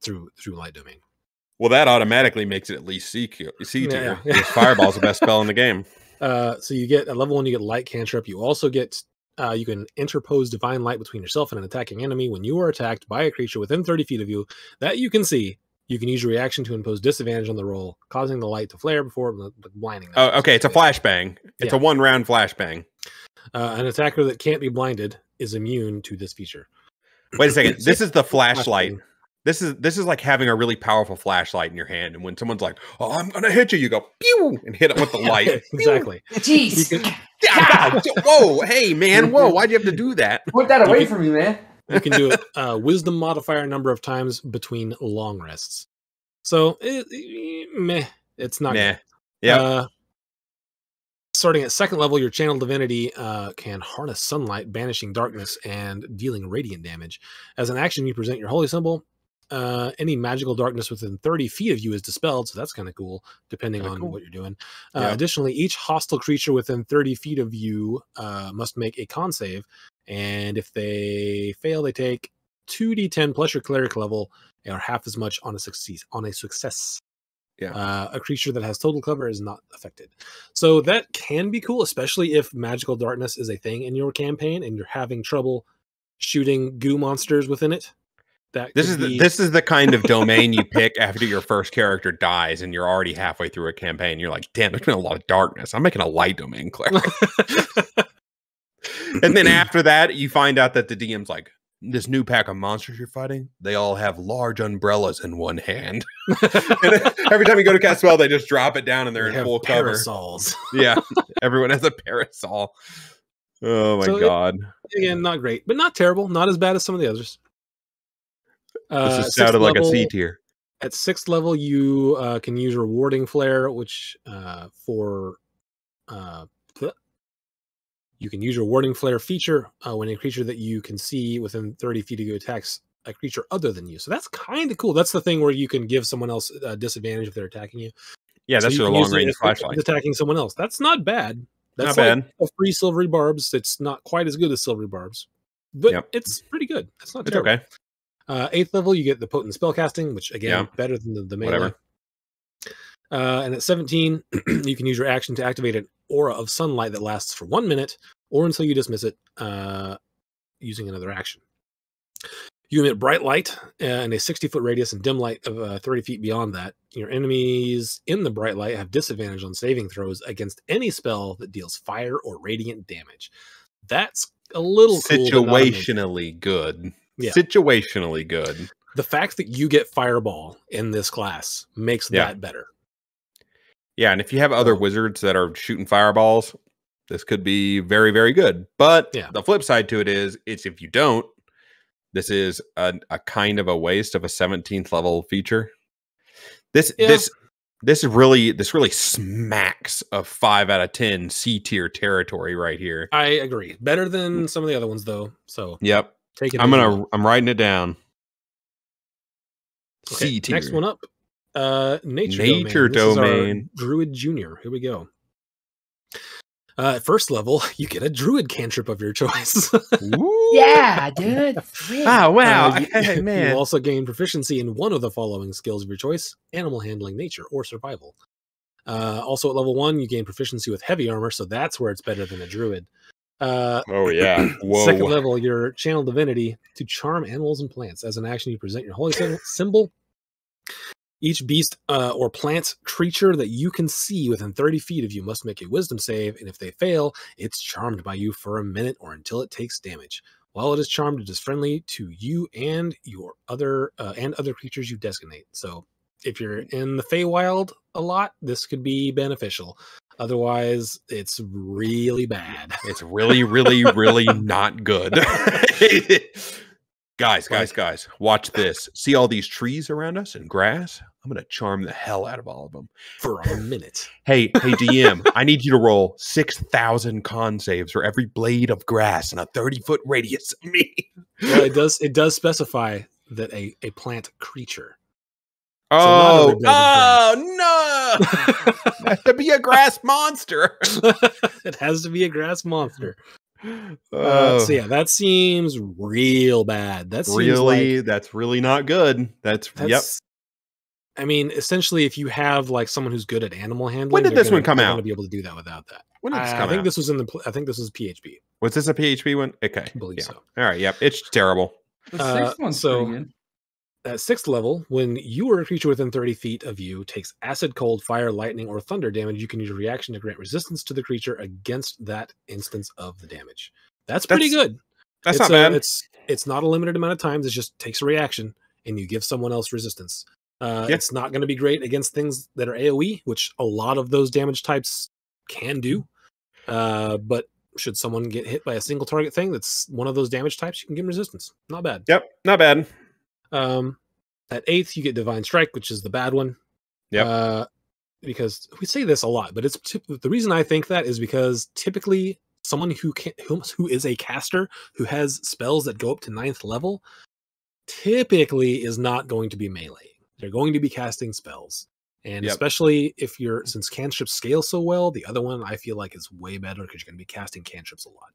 through light domain. Well, that automatically makes it at least C tier. Yeah. Fireball's the best spell in the game. So you get at level 1, you get light cantrip. You also get you can interpose divine light between yourself and an attacking enemy. When you are attacked by a creature within 30 feet of you that you can see, you can use your reaction to impose disadvantage on the roll, causing the light to flare before blinding them. Oh, okay. It's a flashbang. It's a 1-round flashbang. An attacker that can't be blinded is immune to this feature. Wait a second. This is the flashlight. This is like having a really powerful flashlight in your hand, and when someone's like, "Oh, I'm gonna hit you," you go pew and hit it with the light. Exactly. Jeez. Whoa, hey man, whoa! Why'd you have to do that? Put that away from me, man. You can do it wisdom modifier a number of times between long rests. So meh, it's not. Nah. Good. Yeah. Starting at 2nd level, your channel divinity can harness sunlight, banishing darkness, and dealing radiant damage. As an action, you present your holy symbol. Any magical darkness within 30 feet of you is dispelled, so that's kind of cool, depending on what you're doing. Additionally, each hostile creature within 30 feet of you must make a con save, and if they fail, they take 2d10 plus your cleric level, or half as much on a success. Yeah. A creature that has total cover is not affected. So that can be cool, especially if magical darkness is a thing in your campaign and you're having trouble shooting goo monsters within it. This is the kind of domain you pick after your first character dies and you're already halfway through a campaign. You're like, damn, there's been a lot of darkness. I'm making a light domain cleric. And then after that, you find out that the DM's like, this new pack of monsters you're fighting, they all have large umbrellas in one hand. And every time you go to cast spell, they just drop it down and they're in full parasols. Cover. Yeah, everyone has a parasol. Oh my god! Again, not great, but not terrible. Not as bad as some of the others. This sounded like a C tier. At 6th level, you can use rewarding flare, which you can use your warding flare feature when a creature that you can see within 30 feet of you attacks a creature other than you. So that's kind of cool. That's the thing where you can give someone else a disadvantage if they're attacking you. Yeah, that's your long range flashlight. Attacking someone else. That's not bad. That's not like bad. A free silvery barbs. It's not quite as good as silvery barbs, but it's pretty good. It's not terrible. Okay. 8th level, you get the potent spellcasting, which again, better than the melee. Whatever. And at 17, you can use your action to activate an aura of sunlight that lasts for 1 minute or until you dismiss it using another action. You emit bright light in a 60-foot radius and dim light of 30 feet beyond that. Your enemies in the bright light have disadvantage on saving throws against any spell that deals fire or radiant damage. That's a little situationally good. Yeah. Situationally good. The fact that you get fireball in this class makes that better. Yeah, and if you have other wizards that are shooting fireballs, this could be very, very good. But the flip side to it is, if you don't, this is a kind of a waste of a 17th level feature. This really smacks of 5 out of 10 C tier territory right here. I agree. Better than some of the other ones though. So yep. Take it. I'm writing it down. Okay, C tier. Next one up. Nature domain. Druid Junior. Here we go. At 1st level, you get a druid cantrip of your choice. Yeah, dude. Oh, wow. Hey, man. You also gain proficiency in one of the following skills of your choice: animal handling, nature, or survival. Also at level 1, you gain proficiency with heavy armor, so that's where it's better than a druid. Oh, yeah. Whoa. 2nd level, your channel divinity to charm animals and plants. As an action, you present your holy symbol. Each beast or plant creature that you can see within 30 feet of you must make a wisdom save, and if they fail, it's charmed by you for a minute or until it takes damage. While it is charmed, it is friendly to you and your other creatures you designate. So if you're in the Feywild a lot, this could be beneficial. Otherwise, it's really bad. It's really, really, really not good. Guys, watch this. See all these trees around us and grass? I'm going to charm the hell out of all of them. For a minute. Hey, DM, I need you to roll 6,000 con saves for every blade of grass in a 30-foot radius of me. Well, it does specify that a plant creature. Oh, so no! It has to be a grass monster. It has to be a grass monster. So yeah, that seems real bad. That's really not good. That's yep. I mean, essentially, if you have like someone who's good at animal handling, When did this one come they're out? going to be able to do that without that. When did this I come think out? this was I think this was PHP. Was this a PHP one? Okay. I believe Yeah. so. All right. Yep. It's terrible. The sixth one's so- pretty good. At 6th level, when you or a creature within 30 feet of you takes acid, cold, fire, lightning, or thunder damage, you can use a reaction to grant resistance to the creature against that instance of the damage. That's pretty good. That's It's not bad. It's not a limited amount of times. It just takes a reaction, and you give someone else resistance. It's not going to be great against things that are AoE, which a lot of those damage types can do. But should someone get hit by a single target thing that's one of those damage types, you can give them resistance. Not bad. Yep. Not bad. At 8th, you get Divine Strike, which is the bad one. Yep. Because we say this a lot, but it's the reason I think that is because typically someone who is a caster who has spells that go up to 9th level typically is not going to be melee. They're going to be casting spells. And especially if since cantrips scale so well, the other one I feel like is way better because you're going to be casting cantrips a lot.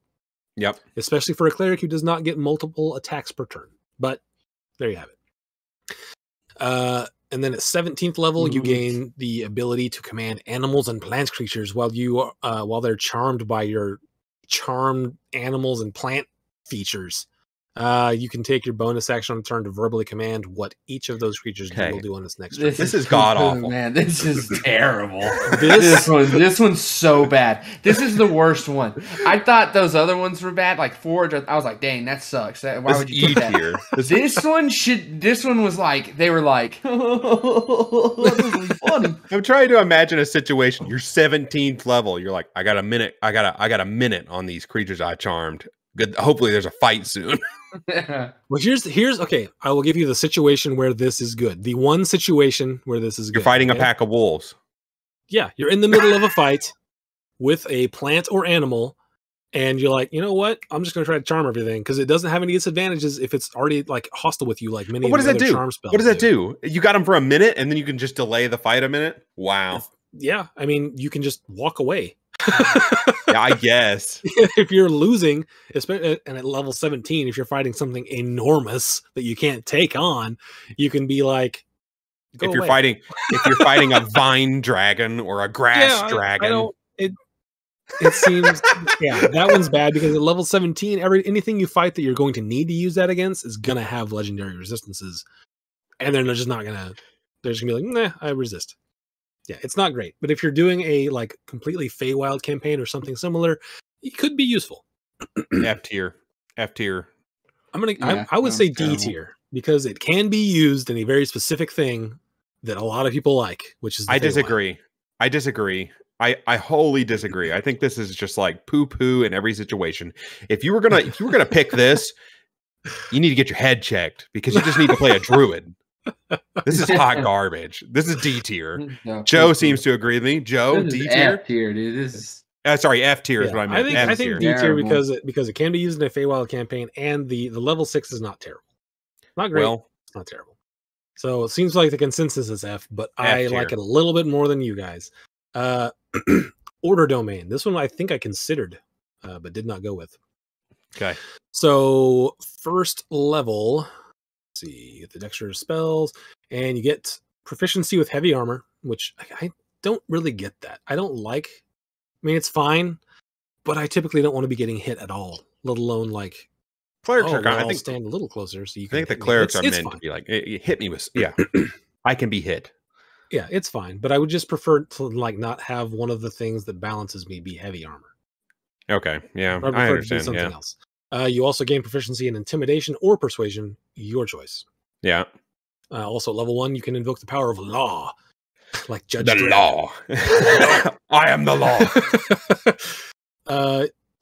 Yep. Especially for a cleric who does not get multiple attacks per turn. But there you have it. And then at 17th level, you gain the ability to command animals and plant creatures while they're charmed by your charmed animals and plant features. You can take your bonus action on a turn to verbally command what each of those creatures will do on its next turn. This is god awful. Man, this is terrible. This one's so bad. This is the worst one. I thought those other ones were bad, like Forge. I was like, dang, that sucks. Why would you put that? This one was like, they were like, oh, this is funny. I'm trying to imagine a situation. You're 17th level. You're like, I got a minute. I got a minute on these creatures I charmed. Good. Hopefully, there's a fight soon. Well, here's okay. I will give you the situation where this is good. The one situation where this is good. You're fighting a pack of wolves. Yeah, you're in the middle of a fight with a plant or animal, and you're like, you know what? I'm just going to try to charm everything because it doesn't have any disadvantages if it's already like hostile with you, like many. What does that do? Charm spells What does that do? You got them for a minute, and then you can just delay the fight a minute. Wow. Yeah, I mean, you can just walk away. Yeah, I guess. If you're losing, especially and at level 17, if you're fighting something enormous that you can't take on, you can be like, if you're fighting a vine dragon or a grass dragon. It seems that one's bad because at level 17, anything you fight that you're going to need to use that against is gonna have legendary resistances, and they're just not gonna. They're just gonna be like, nah, I resist. Yeah, it's not great, but if you're doing a like completely Feywild campaign or something similar, it could be useful. F tier. I would say D tier because it can be used in a very specific thing that a lot of people like, which is. I disagree. I wholly disagree. I think this is just like poo poo in every situation. If you were gonna pick this, you need to get your head checked because you just need to play a druid. This is hot garbage. This is D tier. No, Joe seems to agree with me. Joe, D tier. F tier, dude. This is Sorry, F tier is what I meant. I think D tier Terrible. because it can be used in a Feywild campaign, and the level 6 is not terrible. Not great. Well, it's not terrible. So it seems like the consensus is F, but I F tier. like it a little bit more than you guys. Order domain. This one I think I considered, but did not go with. okay. So first level. See, you get the dexterous spells, and you get proficiency with heavy armor, which I don't really get that. I don't like. I mean, it's fine, but I typically don't want to be getting hit at all, let alone like Clerics are. I I'll think stand a little closer, so you I can. think the hit me. clerics are It's meant fine. to be like, hit me with. Yeah, I can be hit. Yeah, it's fine, but I would just prefer to like not have one of the things that balances me be heavy armor. Okay, yeah, I I prefer to do understand. something Yeah, else. You also gain proficiency in intimidation or persuasion, your choice. yeah. Also, at level 1, you can invoke the power of law, like Judge The Dredd. law. I am the law.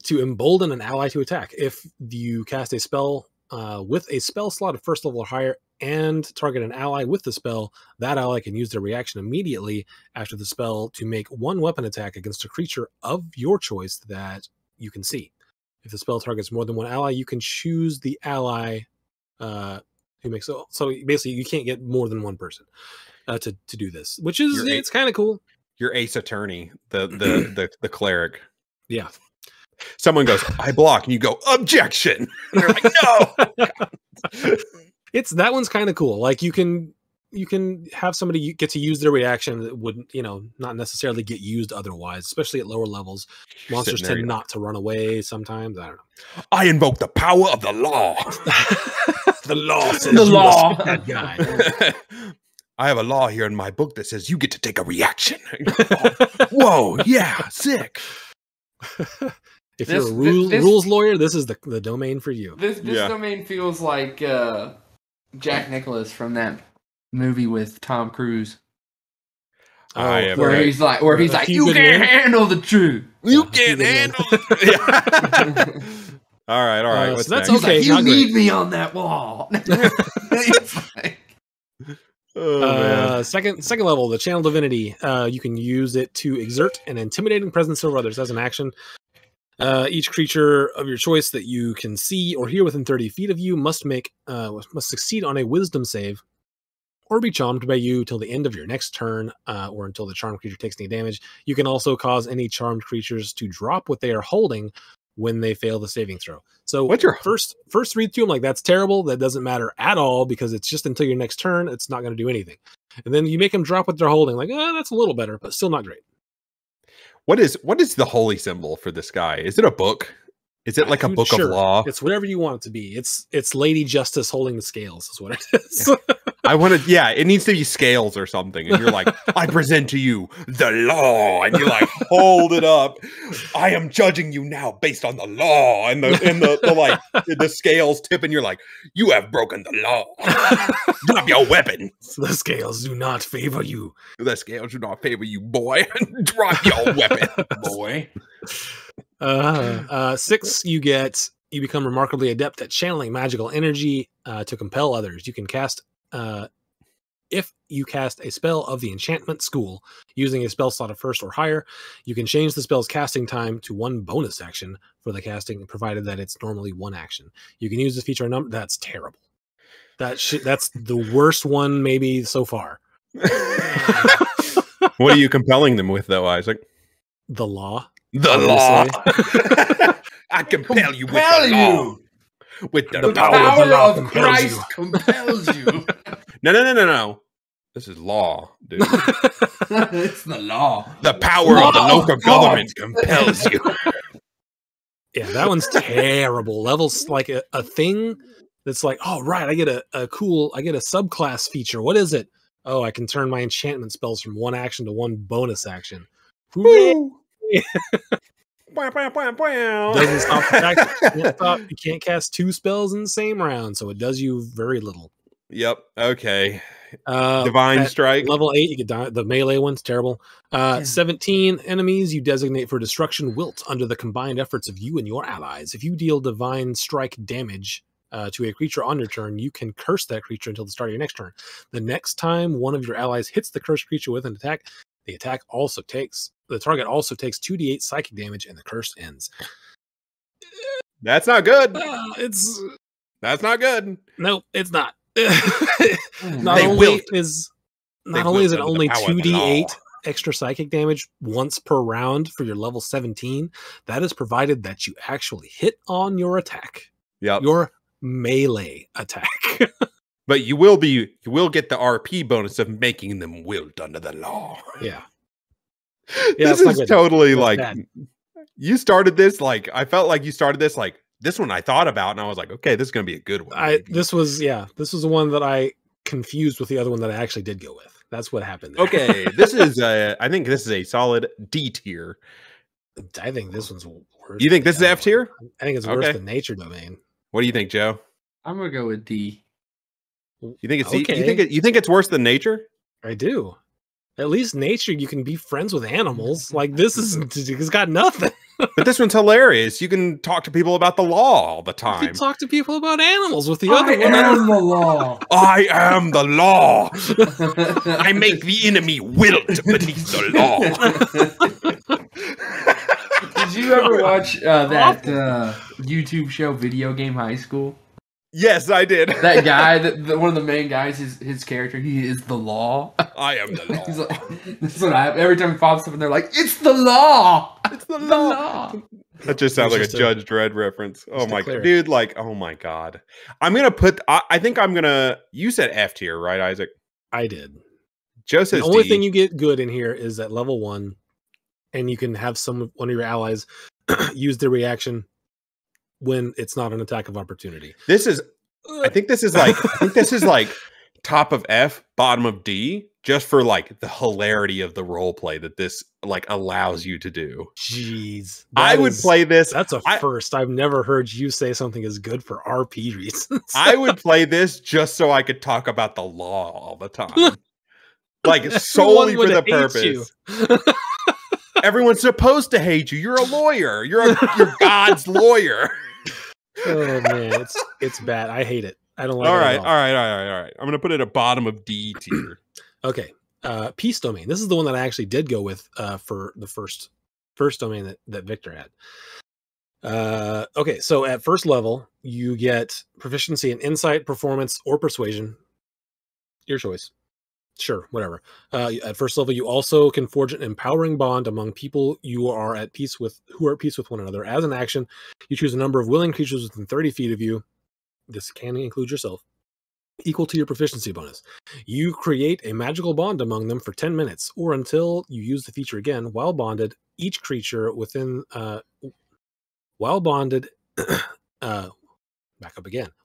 To embolden an ally to attack. If you cast a spell with a spell slot of first level or higher and target an ally with the spell, that ally can use their reaction immediately after the spell to make one weapon attack against a creature of your choice that you can see. If the spell targets more than one ally, you can choose the ally who makes it. So basically, you can't get more than one person to do this, which is it's kind of cool. Your ace attorney, the cleric. Yeah. Someone goes, I block, and you go, objection. And they're like, no. That one's kind of cool. Like you can you can have somebody get to use their reaction that wouldn't, not necessarily get used otherwise, especially at lower levels. Monsters tend not to run away sometimes. I don't know. I invoke the power of the law. The law says The you law. must hit that guy. I have a law here in my book that says you get to take a reaction. Whoa, yeah, sick. If you're a rules lawyer, this is the domain for you. This domain feels like Jack Nicklaus from that movie with Tom Cruise. Where he's like, you can't handle the truth. You can't handle it. All right. So that's okay. Like, you need me on that wall. Second level, the Channel Divinity. You can use it to exert an intimidating presence over others as an action. Each creature of your choice that you can see or hear within 30 feet of you must succeed on a Wisdom save, or be charmed by you till the end of your next turn, or until the charmed creature takes any damage. You can also cause any charmed creatures to drop what they are holding when they fail the saving throw. So what's your first read through? I'm like, that's terrible. That doesn't matter at all because it's just until your next turn. It's not going to do anything. And then you make them drop what they're holding. Like, that's a little better, but still not great. What is the holy symbol for this guy? Is it a book? Is it like a book of law? It's whatever you want it to be. It's Lady Justice holding the scales is what it is. It needs to be scales or something. And you're like, I present to you the law. And you like hold it up. I am judging you now based on the law. And the scales tip and you're like, you have broken the law. Drop your weapon. The scales do not favor you. The scales do not favor you, boy. Drop your weapon, boy. 6, you become remarkably adept at channeling magical energy to compel others. You can cast if you cast a spell of the enchantment school using a spell slot of 1st or higher, you can change the spell's casting time to 1 bonus action for the casting, provided that it's normally 1 action. You can use this feature number. That's terrible. That's the worst one maybe so far. What are you compelling them with, though, Isaac? The law. The law. I compel you with the law. With the power of Christ compels you. No. This is law, dude. It's the law. The power of the local government compels you. Yeah, that one's terrible. Levels like a thing that's like, oh, right, I get a subclass feature. What is it? Oh, I can turn my enchantment spells from 1 action to 1 bonus action. Doesn't stop the fact you can't cast 2 spells in the same round, so it does you very little. Yep. Okay. Divine Strike. Level 8, you get the melee one's terrible. 17 enemies you designate for destruction wilt under the combined efforts of you and your allies. If you deal Divine Strike damage to a creature on your turn, you can curse that creature until the start of your next turn. The next time one of your allies hits the cursed creature with an attack, the target also takes 2d8 psychic damage, and the curse ends. That's not good. That's not good. No, it's not. Not only is it only 2d8 extra psychic damage once per round for your level 17, that is provided that you actually hit on your attack. Yep. Your melee attack. But you will get the RP bonus of making them wilt under the law. Yeah. This is totally like bad. You started this like I felt like you started this like this one I thought about and I was like, okay, this is gonna be a good one. This was the one that I confused with the other one that I actually did go with. That's what happened there. Okay, I think this is a solid D tier. I think this one's worse. You think this is F tier? I think it's worse than Nature Domain. What do you think, Joe? I'm gonna go with D. You think it's okay. You think it's worse than Nature? I do. At least Nature, you can be friends with animals. Like it's got nothing. But this one's hilarious. You can talk to people about the law all the time. You can talk to people about animals with the other one. I am the law. I am the law. I make the enemy wilt beneath the law. Did you ever watch that YouTube show, Video Game High School? Yes, I did. That guy, one of the main guys, his character, he is the law. I am the law. He's like, this is what every time he pops up and they're like, it's the law. It's the law. That just sounds like a Judge Dredd reference. Oh my god, dude! Like, oh my god. I'm gonna put. I think I'm gonna. You said F tier, right, Isaac? I did. Joe says the only D. thing you get good in here is at level 1, and you can have one of your allies use their reaction when it's not an attack of opportunity. I think this is like top of F, bottom of D, just for like the hilarity of the role play that this like allows you to do. Jeez. I would play this. That's a first. I've never heard you say something is good for RP reasons. I would play this just so I could talk about the law all the time. Like solely for the purpose. Everyone's supposed to hate you. You're a lawyer. You're God's lawyer. Oh man, it's bad. I hate it. I don't like all it. All right. I'm gonna put it at bottom of D tier. Okay. Peace domain. This is the one that I actually did go with for the first domain that Victor had. Okay, so at first level, you get proficiency in insight, performance, or persuasion. Your choice. Sure, whatever. At first level, you also can forge an empowering bond among people who are at peace with one another. As an action, you choose a number of willing creatures within 30 feet of you. This can include yourself, equal to your proficiency bonus. You create a magical bond among them for 10 minutes, or until you use the feature again. While bonded, each creature within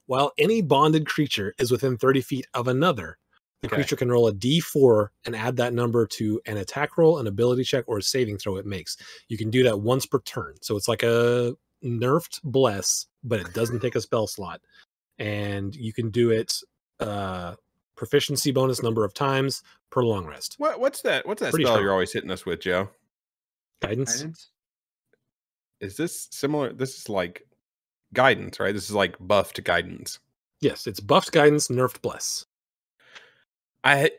while any bonded creature is within 30 feet of another, the creature can roll a d4 and add that number to an attack roll, an ability check, or a saving throw it makes. You can do that once per turn. So it's like a nerfed bless, but it doesn't take a spell slot. And you can do it proficiency bonus number of times per long rest. What's that spell strong. You're always hitting us with, Joe? Guidance? Is this similar? This is like guidance, right? This is like buffed guidance. Yes, it's buffed guidance, nerfed bless. I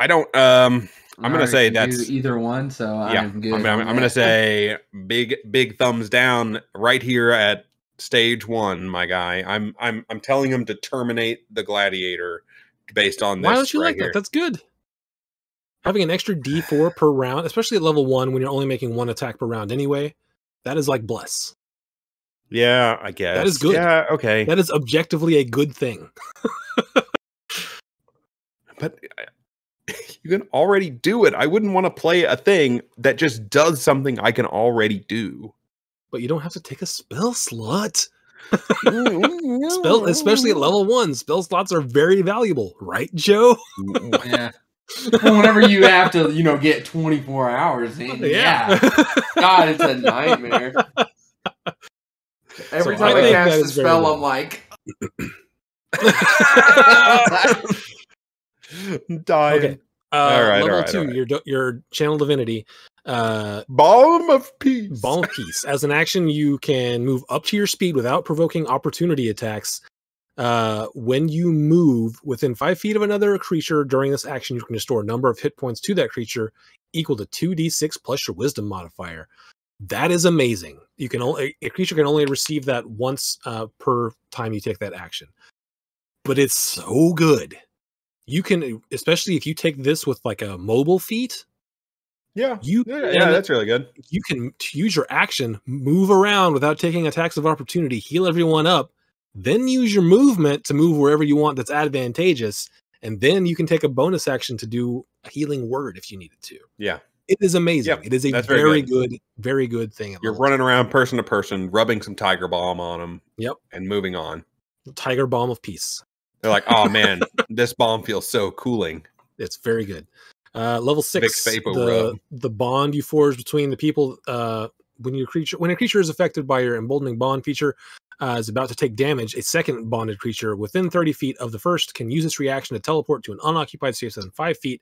don't. I'm gonna say that's either one. So yeah, I'm good. I'm gonna say big thumbs down right here at stage 1, my guy. I'm telling him to terminate the gladiator based on this. Why don't you right like here. that? That's good. Having an extra d4 per round, especially at level 1 when you're only making 1 attack per round anyway, that is like bless. Yeah, I guess. That is good. Yeah, okay. That is objectively a good thing. But you can already do it. I wouldn't want to play a thing that just does something I can already do. But you don't have to take a spell slot. Especially at level 1, spell slots are very valuable, right, Joe? Yeah. Whenever you have to, get 24 hours in, yeah. God, it's a nightmare. Every time I cast a spell, I'm like, dying. Okay. Level 2, your channel divinity. Balm of Peace. Balm of Peace. As an action, you can move up to your speed without provoking opportunity attacks. When you move within 5 feet of another creature during this action, you can restore a number of hit points to that creature equal to 2d6 plus your wisdom modifier. That is amazing. A creature can only receive that once per time you take that action. But it's so good. You can, especially if you take this with like a mobile feat. Yeah, that's really good. You can use your action, move around without taking attacks of opportunity, heal everyone up, then use your movement to move wherever you want that's advantageous, and then you can take a bonus action to do a healing word if you needed to. Yeah. It is amazing. Yep, it is a very good thing. You're running around person to person, rubbing some Tiger Balm on them. Yep. And moving on. Tiger Balm of Peace. They're like, oh man, this balm feels so cooling. It's very good. Level 6, the bond you forge between the people when a creature is affected by your emboldening bond feature is about to take damage, a second bonded creature within 30 feet of the first can use its reaction to teleport to an unoccupied space within 5 feet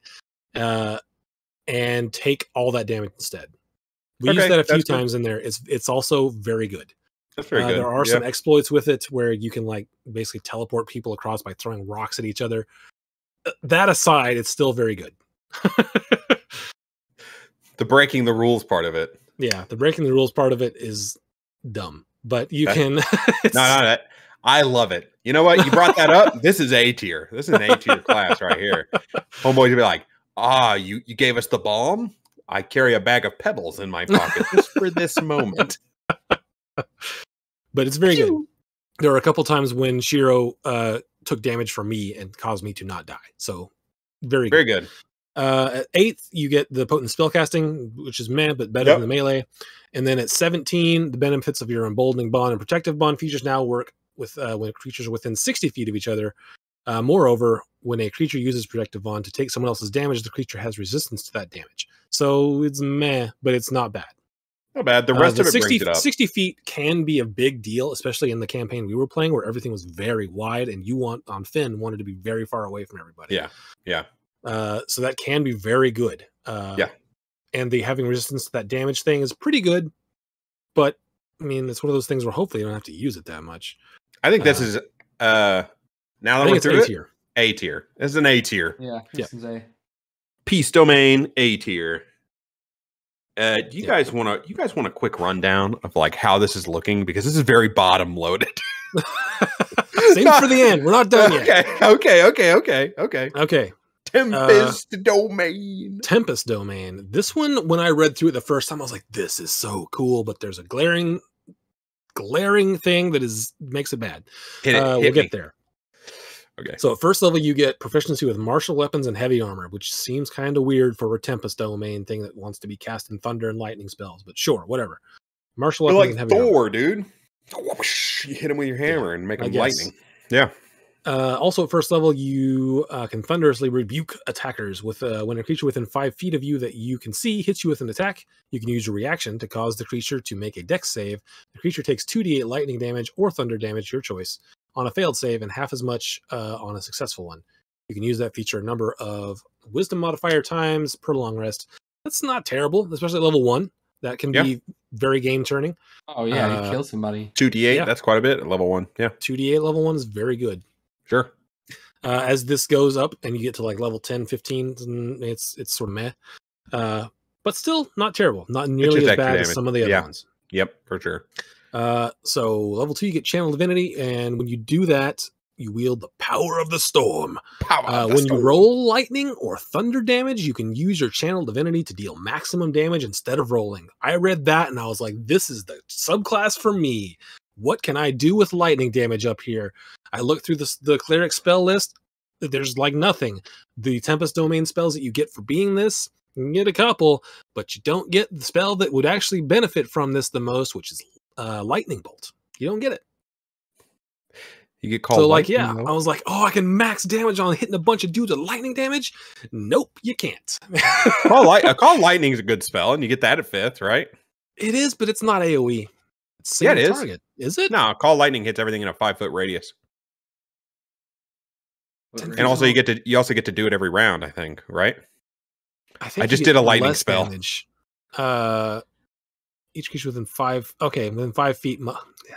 and take all that damage instead. We used that a few times in there. It's also very good. That's very good. There are some exploits with it where you can like basically teleport people across by throwing rocks at each other. That aside, it's still very good. The breaking the rules part of it. Yeah, the breaking the rules part of it is dumb, but you can. No, I love it. You know what? You brought that up. This is A tier. This is an A tier class right here. Homeboy to be like, you gave us the balm. I carry a bag of pebbles in my pocket just for this moment. But it's very good. There are a couple times when Shiro took damage from me and caused me to not die. So very good. At 8th, you get the potent spellcasting, which is meh, but better than the melee. And then at 17, the benefits of your emboldening bond and protective bond features now work with when creatures are within 60 feet of each other. Moreover, when a creature uses protective bond to take someone else's damage, the creature has resistance to that damage. So it's meh, but it's not bad. Not bad. The rest of it 60, brings it up. 60 feet can be a big deal, especially in the campaign we were playing where everything was very wide and you on Finn wanted to be very far away from everybody. Yeah. So that can be very good. And the having resistance to that damage thing is pretty good. But, I mean, it's one of those things where hopefully you don't have to use it that much. I think this is, now that we're through it, A tier. This is an A tier. Yeah, this is A. Peace Domain, A tier. Do you guys want a quick rundown of like how this is looking? Because this is very bottom loaded. Save for the end. We're not done yet. Okay. Tempest Domain. Tempest Domain. This one, when I read through it the first time, I was like, this is so cool, but there's a glaring thing that makes it bad. We'll get there. Okay. So at first level, you get proficiency with martial weapons and heavy armor, which seems kind of weird for a Tempest Domain thing that wants to be cast in thunder and lightning spells, but sure, whatever. Martial weapons and heavy Thor, armor. dude. You hit him with your hammer and make him lightning. Yeah. Also at first level, you can thunderously rebuke attackers with when a creature within 5 feet of you that you can see hits you with an attack. You can use your reaction to cause the creature to make a dex save. The creature takes 2d8 lightning damage or thunder damage, your choice, on a failed save and half as much on a successful one. You can use that feature a number of wisdom modifier times per long rest. That's not terrible, especially at level 1. That can be very game turning. Oh yeah, you kill somebody. 2d8, that's quite a bit at level 1. Yeah. 2d8 level 1 is very good. Sure. As this goes up and you get to like level 10, 15, it's sort of meh. But still not terrible. Not nearly as bad as some of the other ones. Yep, for sure. So level 2, you get Channel Divinity, and when you do that, you wield the Power of the Storm. You roll lightning or thunder damage, you can use your Channel Divinity to deal maximum damage instead of rolling. I read that and I was like, this is the subclass for me. What can I do with lightning damage up here? I looked through the cleric spell list. There's like nothing. The Tempest Domain spells that you get for being this, you can get a couple, but you don't get the spell that would actually benefit from this the most, which is Lightning Bolt. You don't get it. You get called. So I was like, oh, I can max damage on hitting a bunch of dudes with lightning damage. Nope, you can't. Call Lightning is a good spell, and you get that at 5th, right? It is, but it's not AoE. It's it is. Target. Is it? No, Call Lightning hits everything in a 5-foot radius. And also you get to do it every round, I think, right? I just did a lightning spell. Damage. Each creature within 5. Okay, within 5 feet.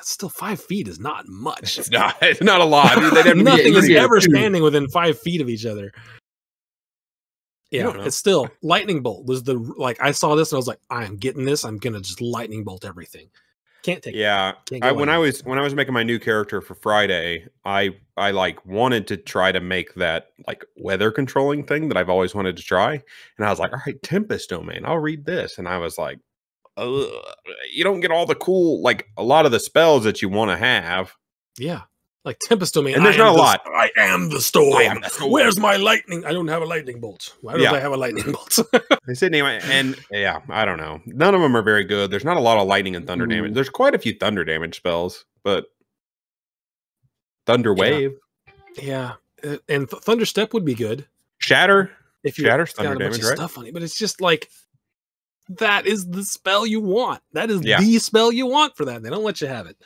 Still 5 feet is not much. It's not a lot. Nothing is ever standing within 5 feet of each other. Yeah, it's still Lightning Bolt was I saw this and I was like, I am getting this. I'm gonna just Lightning Bolt everything. Can't take. Yeah, when I was making my new character for Friday, I wanted to try to make that like weather controlling thing that I've always wanted to try, and I was like, all right, Tempest Domain, I'll read this, and I was like, you don't get all the cool, like a lot of the spells that you want to have. Yeah, like Tempest Domain, and there's not a lot. I am the storm. Where's my lightning? I don't have a lightning bolt. Why don't I have a lightning bolt? They said anyway, and I don't know. None of them are very good. There's not a lot of lightning and thunder damage. There's quite a few thunder damage spells, but Thunder Wave. Yeah, and Thunder Step would be good. Shatter. If you Shatter's got thunder a bunch damage, of right? stuff on it, but it's just like that is the spell you want. That is the spell you want for that. They don't let you have it.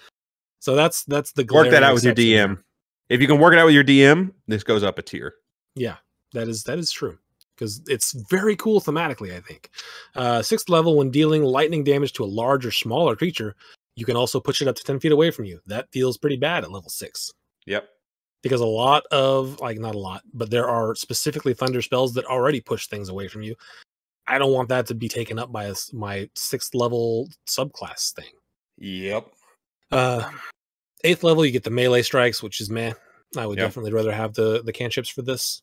So that's the work that out with your DM. If you can work it out with your DM, this goes up a tier. Yeah, that is true because it's very cool thematically. I think 6th level, when dealing lightning damage to a large or smaller creature, you can also push it up to 10 feet away from you. That feels pretty bad at level 6. Yep. Because a lot of not a lot, but there are specifically thunder spells that already push things away from you. I don't want that to be taken up by my 6th level subclass thing. Yep. 8th level, you get the melee strikes, which is meh. I would definitely rather have the cantrips for this.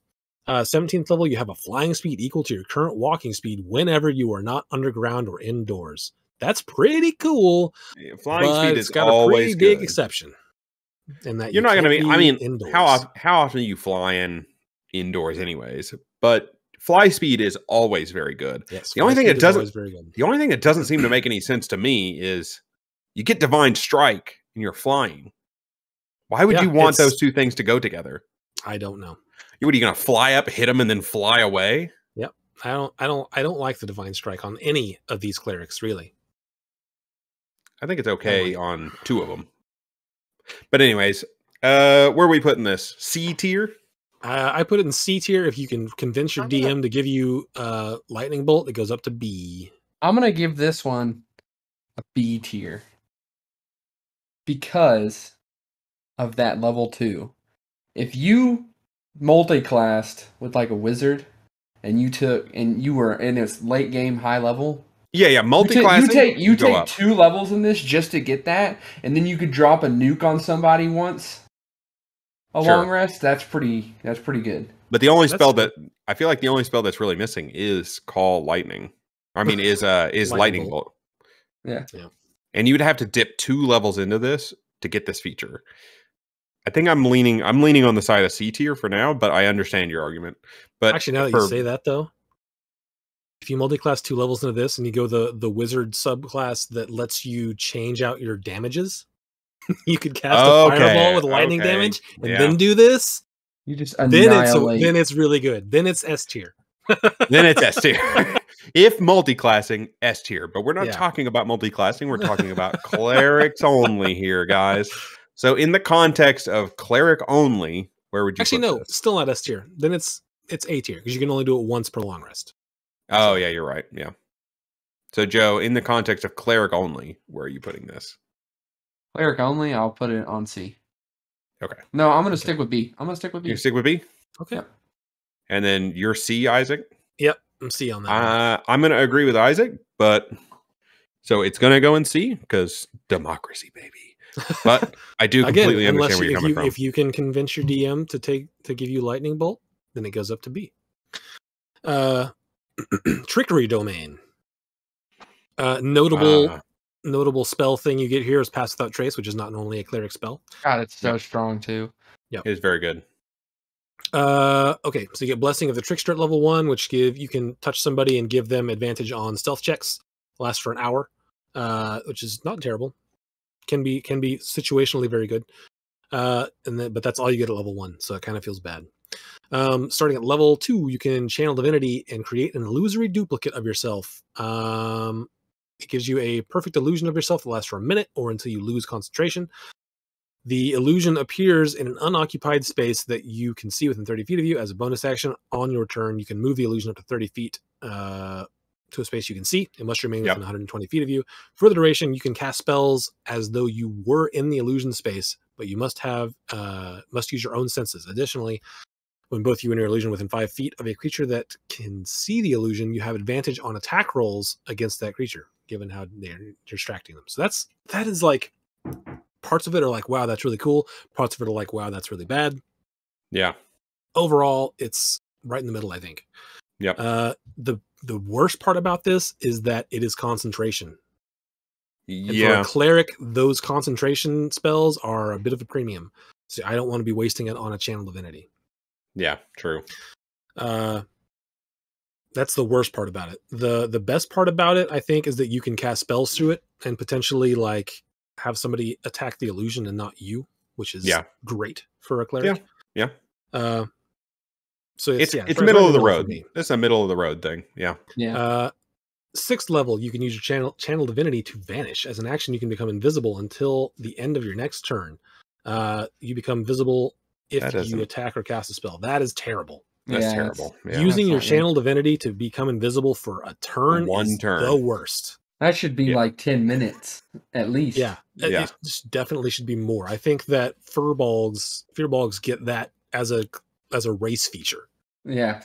17th level, you have a flying speed equal to your current walking speed whenever you are not underground or indoors. That's pretty cool. Flying speed is got always a pretty big good. exception. and that you're not going to be. I mean, indoors. how often are you flying indoors, anyways? But fly speed is always very good. Yes, the only thing that doesn't very good. The only thing that doesn't seem to make any sense to me is you get Divine Strike and you're flying. Why would you want those two things to go together? I don't know. What are you going to fly up, hit them, and then fly away? Yep. I don't like the Divine Strike on any of these clerics, really. I think it's okay on 2 of them. But anyways, where are we putting this? C tier? I put it in C tier. If you can convince your DM to give you Lightning Bolt, it goes up to B. I'm going to give this one a B tier. Because of that level 2. If you multi-classed with like a wizard and you were in its late game high level. Yeah, multi-classing. You take 2 levels in this just to get that, and then you could drop a nuke on somebody once. Long rest, that's pretty good. But the only spell that I feel like the only spell that's really missing is Call Lightning. I mean, is Lightning Bolt. Yeah. And you would have to dip 2 levels into this to get this feature. I think I'm leaning on the side of C tier for now, but I understand your argument. But actually, now that you say that, though, if you multi-class 2 levels into this and you go the wizard subclass that lets you change out your damages, you could cast a fireball with lightning damage and then do this. You just annihilate. Then it's really good. Then it's S tier. Then it's S tier. If multi-classing, S tier. But we're not talking about multi-classing. We're talking about clerics only here, guys. So in the context of cleric only, where would you put this? Still not S tier. Then it's A tier because you can only do it once per long rest. Oh, yeah, you're right. Yeah. So, Joe, in the context of cleric only, where are you putting this? Cleric only, I'll put it on C. Okay. No, I'm going to stick with B. You stick with B? Okay. Yep. And then you're C, Isaac? Yep, I'm C on that. I'm going to agree with Isaac, but so it's going to go in C because democracy, baby. But I do completely understand where you're coming from. If you can convince your DM to give you Lightning Bolt, then it goes up to B. Trickery Domain. Notable spell thing you get here is Pass Without Trace, which is not only a cleric spell. God, it's so strong too. Yeah, it is very good. Okay, so you get Blessing of the Trickster at level 1, which you can touch somebody and give them advantage on stealth checks. Lasts for an hour, which is not terrible. Can be situationally very good. But that's all you get at level 1, so it kind of feels bad. Starting at level 2, you can channel divinity and create an illusory duplicate of yourself. It gives you a perfect illusion of yourself that lasts for a minute or until you lose concentration. The illusion appears in an unoccupied space that you can see within 30 feet of you. As a bonus action on your turn, you can move the illusion up to 30 feet to a space you can see. It must remain within 120 feet of you. For the duration, you can cast spells as though you were in the illusion space, but you must use your own senses. Additionally, when both you and your illusion within 5 feet of a creature that can see the illusion, you have advantage on attack rolls against that creature, given how they're distracting them. So that is like, parts of it are like, wow, that's really cool. Parts of it are like, wow, that's really bad. Yeah. Overall, it's right in the middle, I think. Yeah. The worst part about this is that it is concentration. And yeah. for a cleric, those concentration spells are a bit of a premium. So I don't want to be wasting it on a channel divinity. Yeah, true. That's the worst part about it. The best part about it, I think, is that you can cast spells through it and potentially like have somebody attack the illusion and not you, which is great for a cleric. Yeah. So it's middle of the road. It's a middle of the road thing. Yeah. Yeah. 6th level, you can use your channel divinity to vanish. As an action, you can become invisible until the end of your next turn. You become visible if you attack or cast a spell. That is terrible. That's terrible. Yeah. Using your channel divinity to become invisible for a turn is the worst. That should be like 10 minutes at least. Yeah. It definitely should be more. I think that Fearbolgs get that as a race feature. Yeah.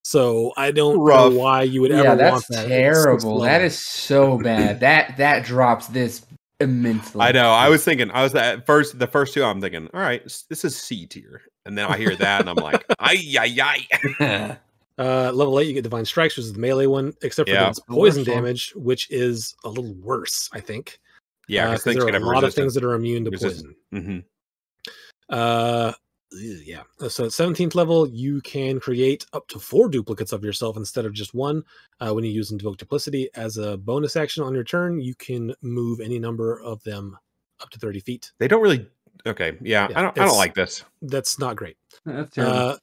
So I don't know why you would ever want that. That's terrible. That is so bad. That drops this immensely. I know. I was the first 2 I'm thinking, all right, this is C tier. And then I hear that and I'm like, ay. Level 8, you get Divine Strikes, which is the melee one, except for its poison damage, which is a little worse, I think. Yeah, because there are a lot of things that are immune to poison. Mm-hmm. Yeah. So at 17th level, you can create up to 4 duplicates of yourself instead of just one. When you use Invoke Duplicity as a bonus action on your turn, you can move any number of them up to 30 feet. They don't really. Okay, yeah, I don't like this. That's not great. That's terrible.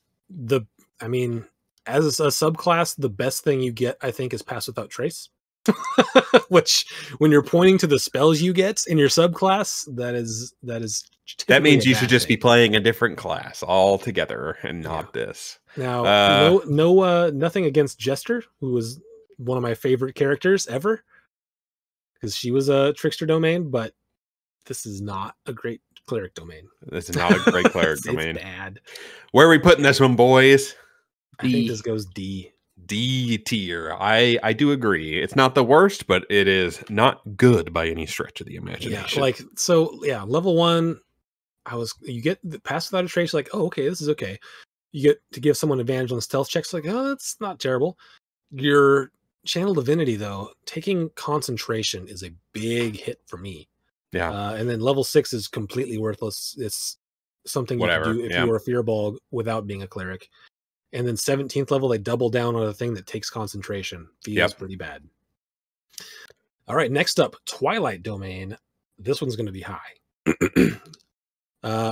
I mean, as a subclass, the best thing you get, I think, is Pass Without Trace. Which, when you're pointing to the spells you get in your subclass, that means you should just be playing a different class altogether and not this. Now, nothing against Jester, who was one of my favorite characters ever, because she was a trickster domain, but this is not a great cleric domain. This is not a great cleric domain. It's bad. Where are we putting this one, boys? I think this goes D. D tier. I do agree. It's not the worst, but it is not good by any stretch of the imagination. Yeah, level 1, you get the Pass Without a Trace, like, oh, okay, this is okay. You get to give someone advantage on stealth checks, like, oh, that's not terrible. Your Channel Divinity, though, taking concentration is a big hit for me. Yeah. And then level 6 is completely worthless. It's something you can do if you were a Fearball without being a cleric. And then 17th level, they double down on a thing that takes concentration. Feels pretty bad. All right, next up, Twilight Domain. This one's going to be high.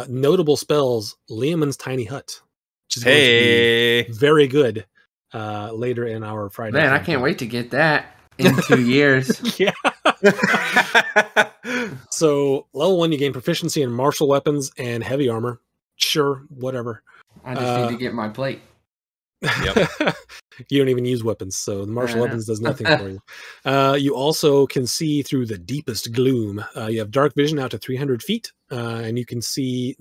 Notable spells, Leomund's Tiny Hut, which is going to be very good later in our Friday. Man, I can't wait to get that in 2 years. Yeah. So, level 1, you gain proficiency in martial weapons and heavy armor. Sure, whatever. I just need to get my plate. Yep. You don't even use weapons, so the martial weapons does nothing for you. You also can see through the deepest gloom. You have dark vision out to 300 feet, and you can see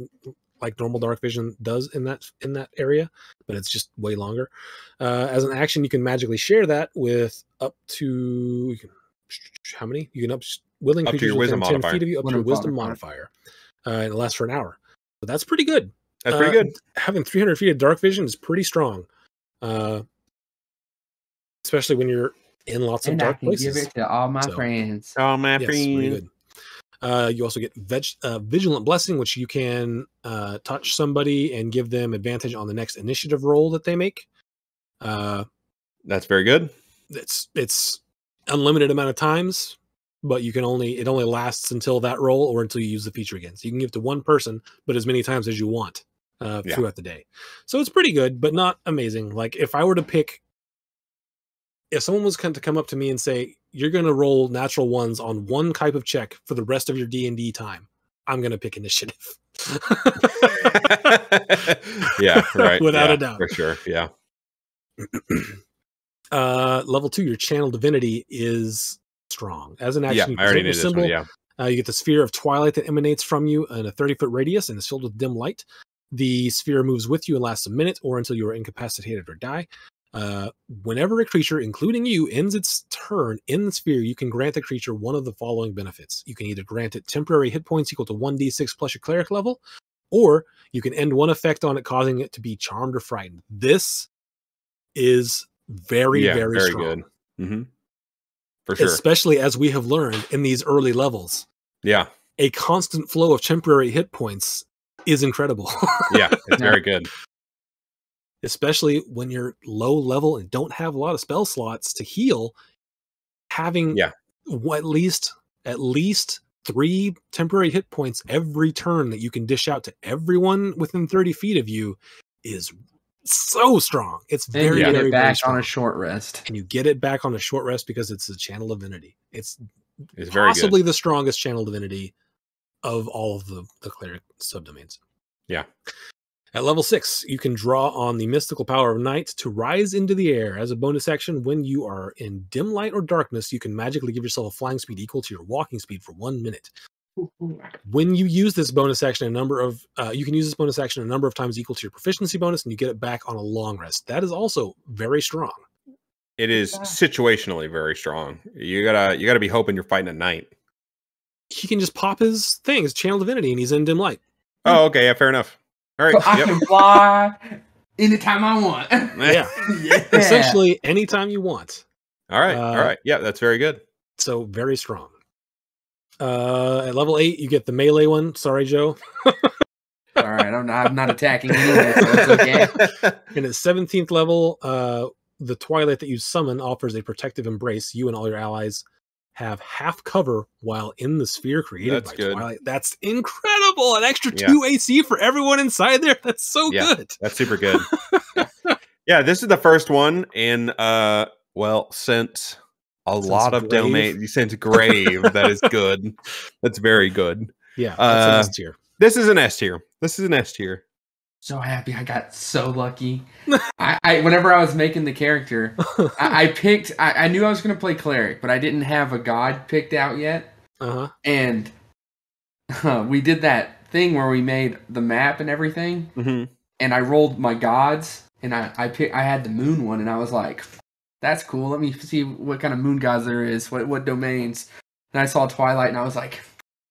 like normal dark vision does in that area, but it's just way longer. As an action, you can magically share that with up to how many? You can willing up creatures to your wisdom 10 modifier. feet of you, up to your wisdom modifier. And it lasts for an hour. But that's pretty good. That's pretty good. Having 300 feet of dark vision is pretty strong. Especially when you're in lots of dark places. Give it to all my friends. All my friends. Pretty good. You also get Vigilant Blessing, which you can touch somebody and give them advantage on the next initiative roll that they make. That's very good. It's unlimited amount of times, but it only lasts until that roll or until you use the feature again. So you can give it to one person, but as many times as you want throughout the day. So it's pretty good, but not amazing. Like if someone was to come up to me and say, you're going to roll natural ones on one type of check for the rest of your D&D time, I'm going to pick initiative. Yeah, right. Without a doubt. For sure, yeah. Level 2, your Channel Divinity is strong. As an action, I already knew this one, yeah. You get the Sphere of Twilight that emanates from you in a 30-foot radius and is filled with dim light. The sphere moves with you and lasts a minute or until you are incapacitated or die. Whenever a creature, including you, ends its turn in the sphere, you can grant the creature one of the following benefits. You can either grant it temporary hit points equal to 1d6 plus your cleric level, or you can end one effect on it, causing it to be charmed or frightened. This is very strong. Good. Mm-hmm. For sure. Especially as we have learned in these early levels. Yeah. A constant flow of temporary hit points is incredible. Yeah, it's very good. Especially when you're low level and don't have a lot of spell slots to heal, having at least 3 temporary hit points every turn that you can dish out to everyone within 30 feet of you is so strong. It's very, very back strong. On a short rest. And you get it back on a short rest because it's a Channel Divinity. It's very possibly good. The strongest Channel Divinity of all of the cleric subdomains. Yeah. At level 6, you can draw on the mystical power of night to rise into the air. As a bonus action, when you are in dim light or darkness, you can magically give yourself a flying speed equal to your walking speed for 1 minute. When you use this bonus action, you can use this bonus action a number of times equal to your proficiency bonus, and you get it back on a long rest. That is also very strong. It is situationally very strong. You gotta be hoping you're fighting at night. He can just pop his thing, his Channel Divinity, and he's in dim light. Oh, okay, yeah, fair enough. All right, so I can fly anytime I want. Yeah. Essentially anytime you want. All right. Yeah, that's very good. So very strong. At level 8, you get the melee one. Sorry, Joe. All right, I'm not attacking anyway, so it's okay. And at 17th level, the Twilight that you summon offers a protective embrace. You and all your allies have half cover while in the sphere created by Twilight. That's incredible! An extra 2 AC for everyone inside there. That's so good. That's super good. Yeah, this is the first one, and well, since lot of domain, since Grave, that is good. That's very good. Yeah, that's an S tier. This is an S tier. This is an S tier. So happy, I got so lucky. I whenever I was making the character, I picked. I knew I was going to play cleric, but I didn't have a god picked out yet. And we did that thing where we made the map and everything, and I rolled my gods, and I had the moon one, and I was like, "That's cool. Let me see what kind of moon gods there is. What domains." And I saw Twilight, and I was like,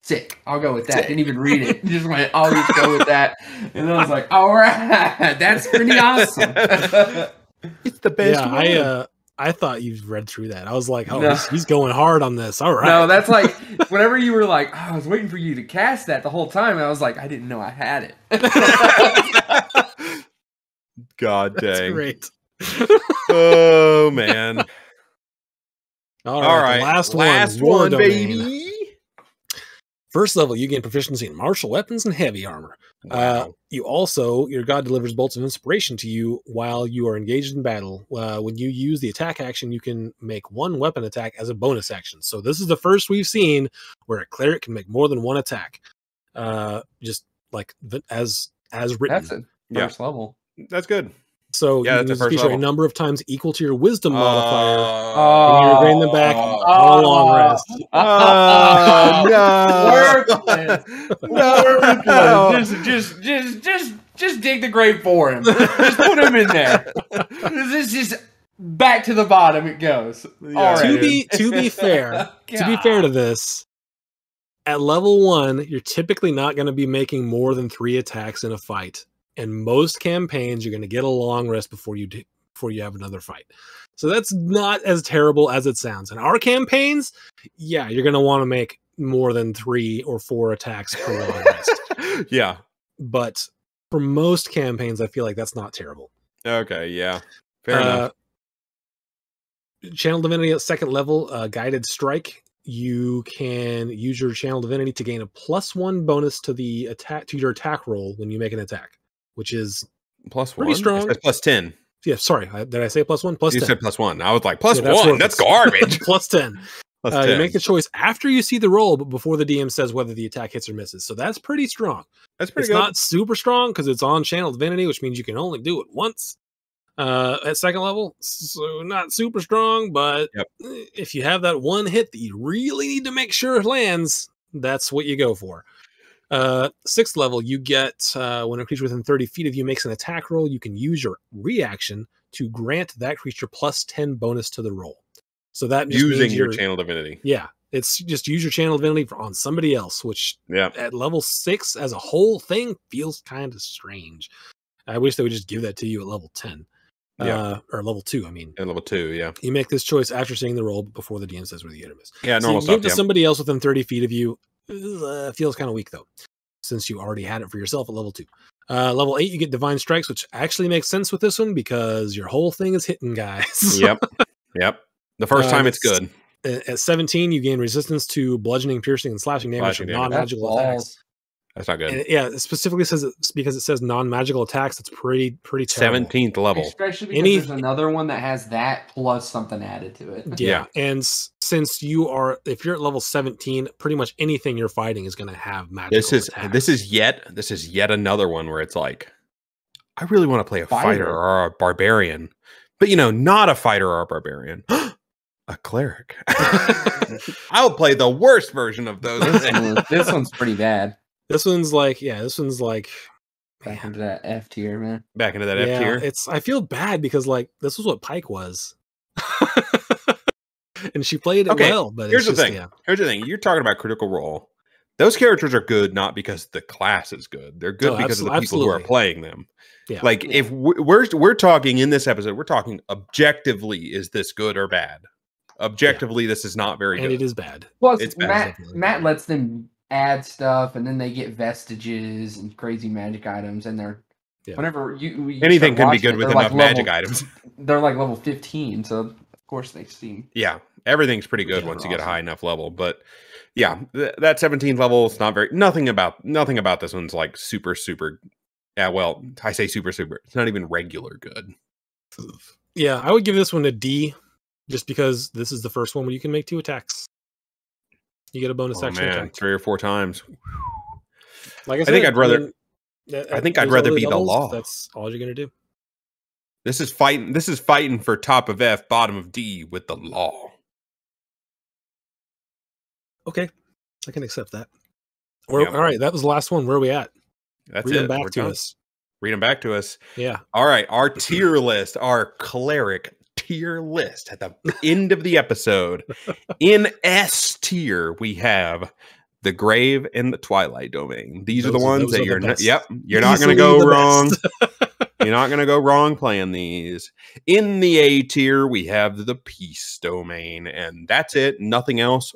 sick. I'll go with that. Didn't even read it. Just went, I'll just go with that. And I was like, all right, that's pretty awesome. It's the best. Yeah, I thought you read through that. I was like, oh, he's going hard on this. All right. No, that's like whenever you were like, oh, I was waiting for you to cast that the whole time. And I was like, I didn't know I had it. God dang. That's great. Oh man. All right. Last one, baby. First level, you gain proficiency in martial weapons and heavy armor. Wow. Your god delivers bolts of inspiration to you while you are engaged in battle. When you use the attack action, you can make one weapon attack as a bonus action. So this is the first we've seen where a cleric can make more than one attack. Just like as written. That's a first level. That's good. So you can use this feature a number of times equal to your wisdom modifier. And you're bringing them back on a long rest. No. Just dig the grave for him. Just put him in there. This is back to the bottom it goes. Yeah. All right. To be fair, to this, at level 1, you're typically not going to be making more than 3 attacks in a fight. In most campaigns, you're going to get a long rest before you have another fight. So that's not as terrible as it sounds. In our campaigns, yeah, you're going to want to make more than 3 or 4 attacks per long rest. Yeah. But for most campaigns, I feel like that's not terrible. Okay, yeah. Fair enough. Channel Divinity at 2nd level, Guided Strike. You can use your Channel Divinity to gain a +1 bonus to your attack roll when you make an attack, which is +1. Pretty strong. Plus 10. Yeah, sorry. Did I say +1? +10. You said +1. I was like, +1? That's garbage. +10. You make the choice after you see the roll, but before the DM says whether the attack hits or misses. So that's pretty strong. That's pretty good. It's not super strong because it's on Channel Divinity, which means you can only do it once at 2nd level. So not super strong, but if you have that one hit that you really need to make sure lands, that's what you go for. 6th level, you get when a creature within 30 feet of you makes an attack roll, you can use your reaction to grant that creature +10 bonus to the roll. So that just using means your Channel Divinity. Yeah, it's just use your Channel Divinity on somebody else, which at level 6 as a whole thing feels kind of strange. I wish they would just give that to you at level 10. Or level 2, I mean. And level 2, yeah. You make this choice after seeing the roll, but before the DM says whether you hit or miss. Yeah, normal so stuff. Give it to somebody else within 30 feet of you. Feels kind of weak, though, since you already had it for yourself at level 2. Level 8, you get Divine Strikes, which actually makes sense with this one because your whole thing is hitting guys. Yep. The first time it's good. At 17, you gain resistance to bludgeoning, piercing, and slashing damage from non-magical attacks. That's not good. And it specifically says because it says non-magical attacks. It's pretty terrible. 17th level, especially because there's another one that has that plus something added to it. Yeah. And since if you're at level 17, pretty much anything you're fighting is going to have magical attacks. This is yet another one where it's like, I really want to play a fighter or a barbarian, but not a fighter or a barbarian. A cleric. I'll play the worst version of those. This one's pretty bad. This one's like back into that F tier, man. Back into that F tier. I feel bad because this was what Pike was. And she played it well, but here's the thing. You're talking about Critical Role. Those characters are good not because the class is good. They're good because of the people who are playing them. Yeah. If we're talking in this episode, we're talking objectively, is this good or bad? Objectively, this is not very good. And it is bad. Plus, Matt lets them add stuff, and then they get vestiges and crazy magic items, and they're whenever you anything can be good with enough magic items. They're like level 15, so of course they seem everything's pretty good once you get a high enough level. But yeah, that 17th level is not very nothing about this one's like super. Yeah, well, I say super. It's not even regular good. Yeah, I would give this one a D, just because this is the first one where you can make 2 attacks. You get a bonus action attack 3 or 4 times. Like I said, I'd rather be the law. That's all you're gonna do. This is fighting for top of F, bottom of D with the law. Okay, I can accept that. All right, that was the last one. Where are we at? That's Read it. them back to us. Read them back to us. Yeah. All right, our tier list, our cleric tier list at the end of the episode. In S tier, we have the Grave and the Twilight Domain. These are the ones that you're not going to go wrong. You're not going to go wrong playing these. In the A tier, we have the Peace Domain, and that's it. Nothing else.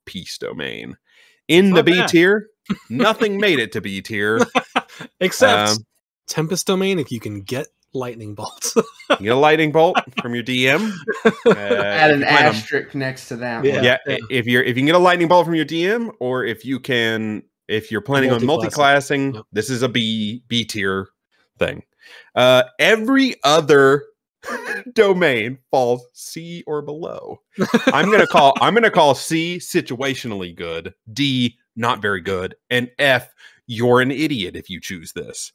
Peace Domain. In the B tier, nothing made it to B tier. Except Tempest Domain, if you can get lightning bolts. You get a lightning bolt from your DM. Add an asterisk next to that. Yeah. If you can get a lightning bolt from your DM, or if you're planning on multiclassing, this is a B tier thing. Every other domain falls C or below. I'm gonna call C situationally good, D not very good, and F you're an idiot if you choose this.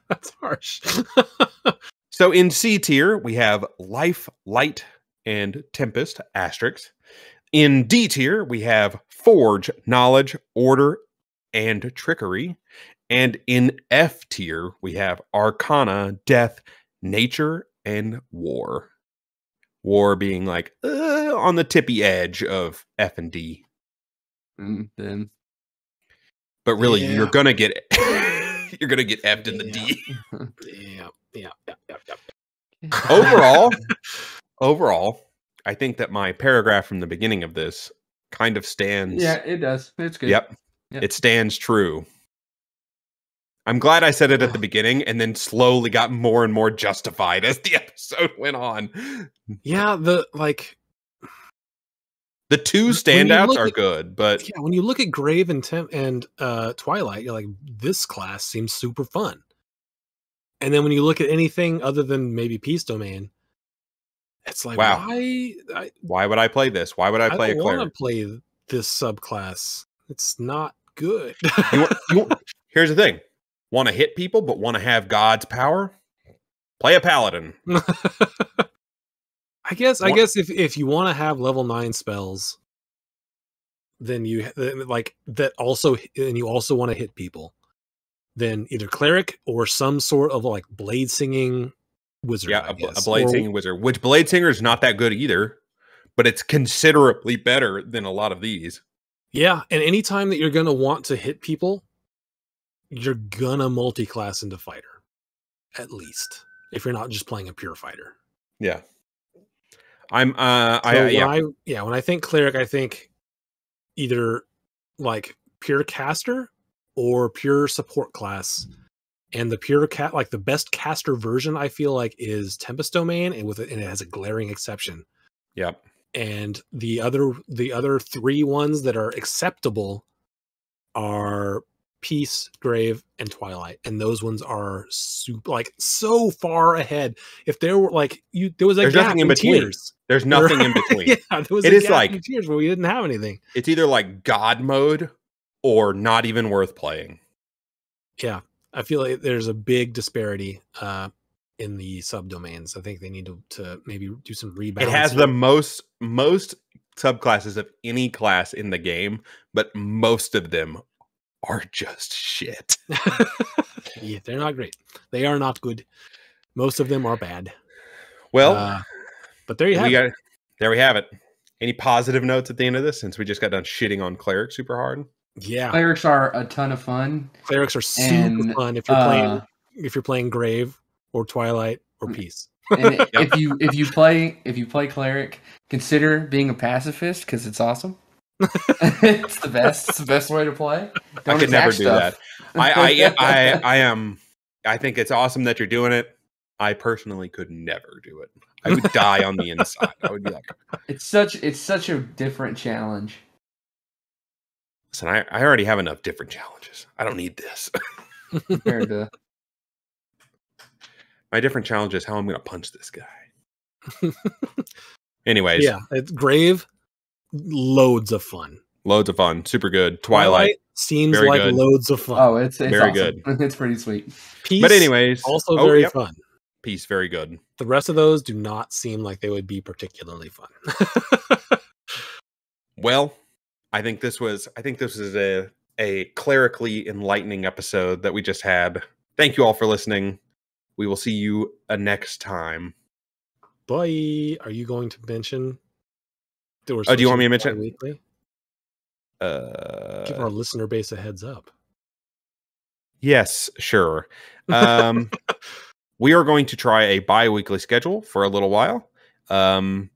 That's harsh. So in C tier, we have Life, Light, and Tempest, asterisks. In D tier, we have Forge, Knowledge, Order, and Trickery. And in F tier, we have Arcana, Death, Nature, and War. War being like on the tippy edge of F and D. Then, but really, you're gonna get F'd in the D. Yeah. Overall, I think that my paragraph from the beginning of this kind of stands. Yeah, it does. It's good. Yep. It stands true. I'm glad I said it at the beginning and then slowly got more and more justified as the episode went on. Yeah, the 2 standouts are good, but when you look at Grave and Twilight, you're like, this class seems super fun. And then when you look at anything other than maybe Peace Domain, it's like, wow, why would I play this? Why would I play a cleric? I want to play this subclass. It's not good. Here's the thing. Want to hit people, but want to have God's power? Play a paladin. I guess if you want to have level 9 spells, then you like that also, and you also want to hit people, then either cleric or some sort of like blade singing wizard. Yeah, a blade singing wizard. Which blade singer is not that good either, but it's considerably better than a lot of these. Yeah, and anytime that you're gonna want to hit people, you're gonna multi-class into fighter, at least if you're not just playing a pure fighter. Yeah. When I think cleric, I think either like pure caster or pure support class. And the pure like the best caster version, I feel like, is Tempest Domain, and it has a glaring exception. Yep. And the other 3 ones that are acceptable are Peace, Grave, and Twilight, and those ones are so far ahead. If there were there was a gap in tiers. There's nothing in between. Yeah, there was a gap in tiers where we didn't have anything. It's either like God mode or not even worth playing. Yeah, I feel like there's a big disparity in the subdomains. I think they need to maybe do some rebalancing. It has the most subclasses of any class in the game, but most of them are just shit. Yeah, they're not great. They are not good. Most of them are bad. Well, but there you have it. There we have it. Any positive notes at the end of this, since we just got done shitting on cleric super hard? Yeah, clerics are a ton of fun. Clerics are super fun if you're playing Grave or Twilight or Peace. And if you play cleric, consider being a pacifist because it's awesome. It's the best. It's the best way to play. I could never do that. I think it's awesome that you're doing it. I personally could never do it. I would die on the inside. I would be like, it's such a different challenge. Listen, I already have enough different challenges. I don't need this. Compared to my different challenge is how I'm going to punch this guy. Anyways, yeah, it's Grave. Loads of fun. Loads of fun. Super good. Twilight seems like good. Loads of fun. Oh, it's very awesome. good. It's pretty sweet. Peace, but anyways, also very fun. Peace, very good. The rest of those do not seem like they would be particularly fun. Well, I think this was a clerically enlightening episode that we just had. Thank you all for listening. We will see you next time. Bye. Are you going to mention? Do you want me to mention? Weekly? Give our listener base a heads up. Yes, sure. We are going to try a bi-weekly schedule for a little while. I'm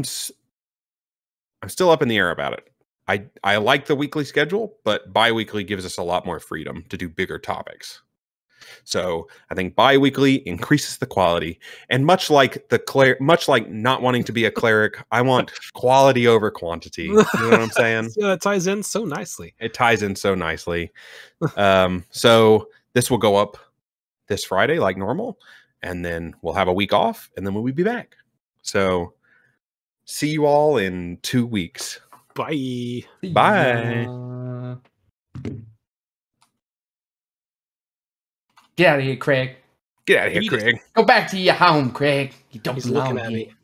still up in the air about it. I like the weekly schedule, but bi-weekly gives us a lot more freedom to do bigger topics. So I think bi-weekly increases the quality, and much like not wanting to be a cleric, I want quality over quantity. You know what I'm saying? Yeah, that ties in so nicely. It ties in so nicely. So this will go up this Friday like normal, and then we'll have a week off, and then we'll be back. So see you all in 2 weeks. Bye. Bye. Get out of here, Craig. Get out of here, Craig. Go back to your home, Craig. You don't He's belong looking at here. me.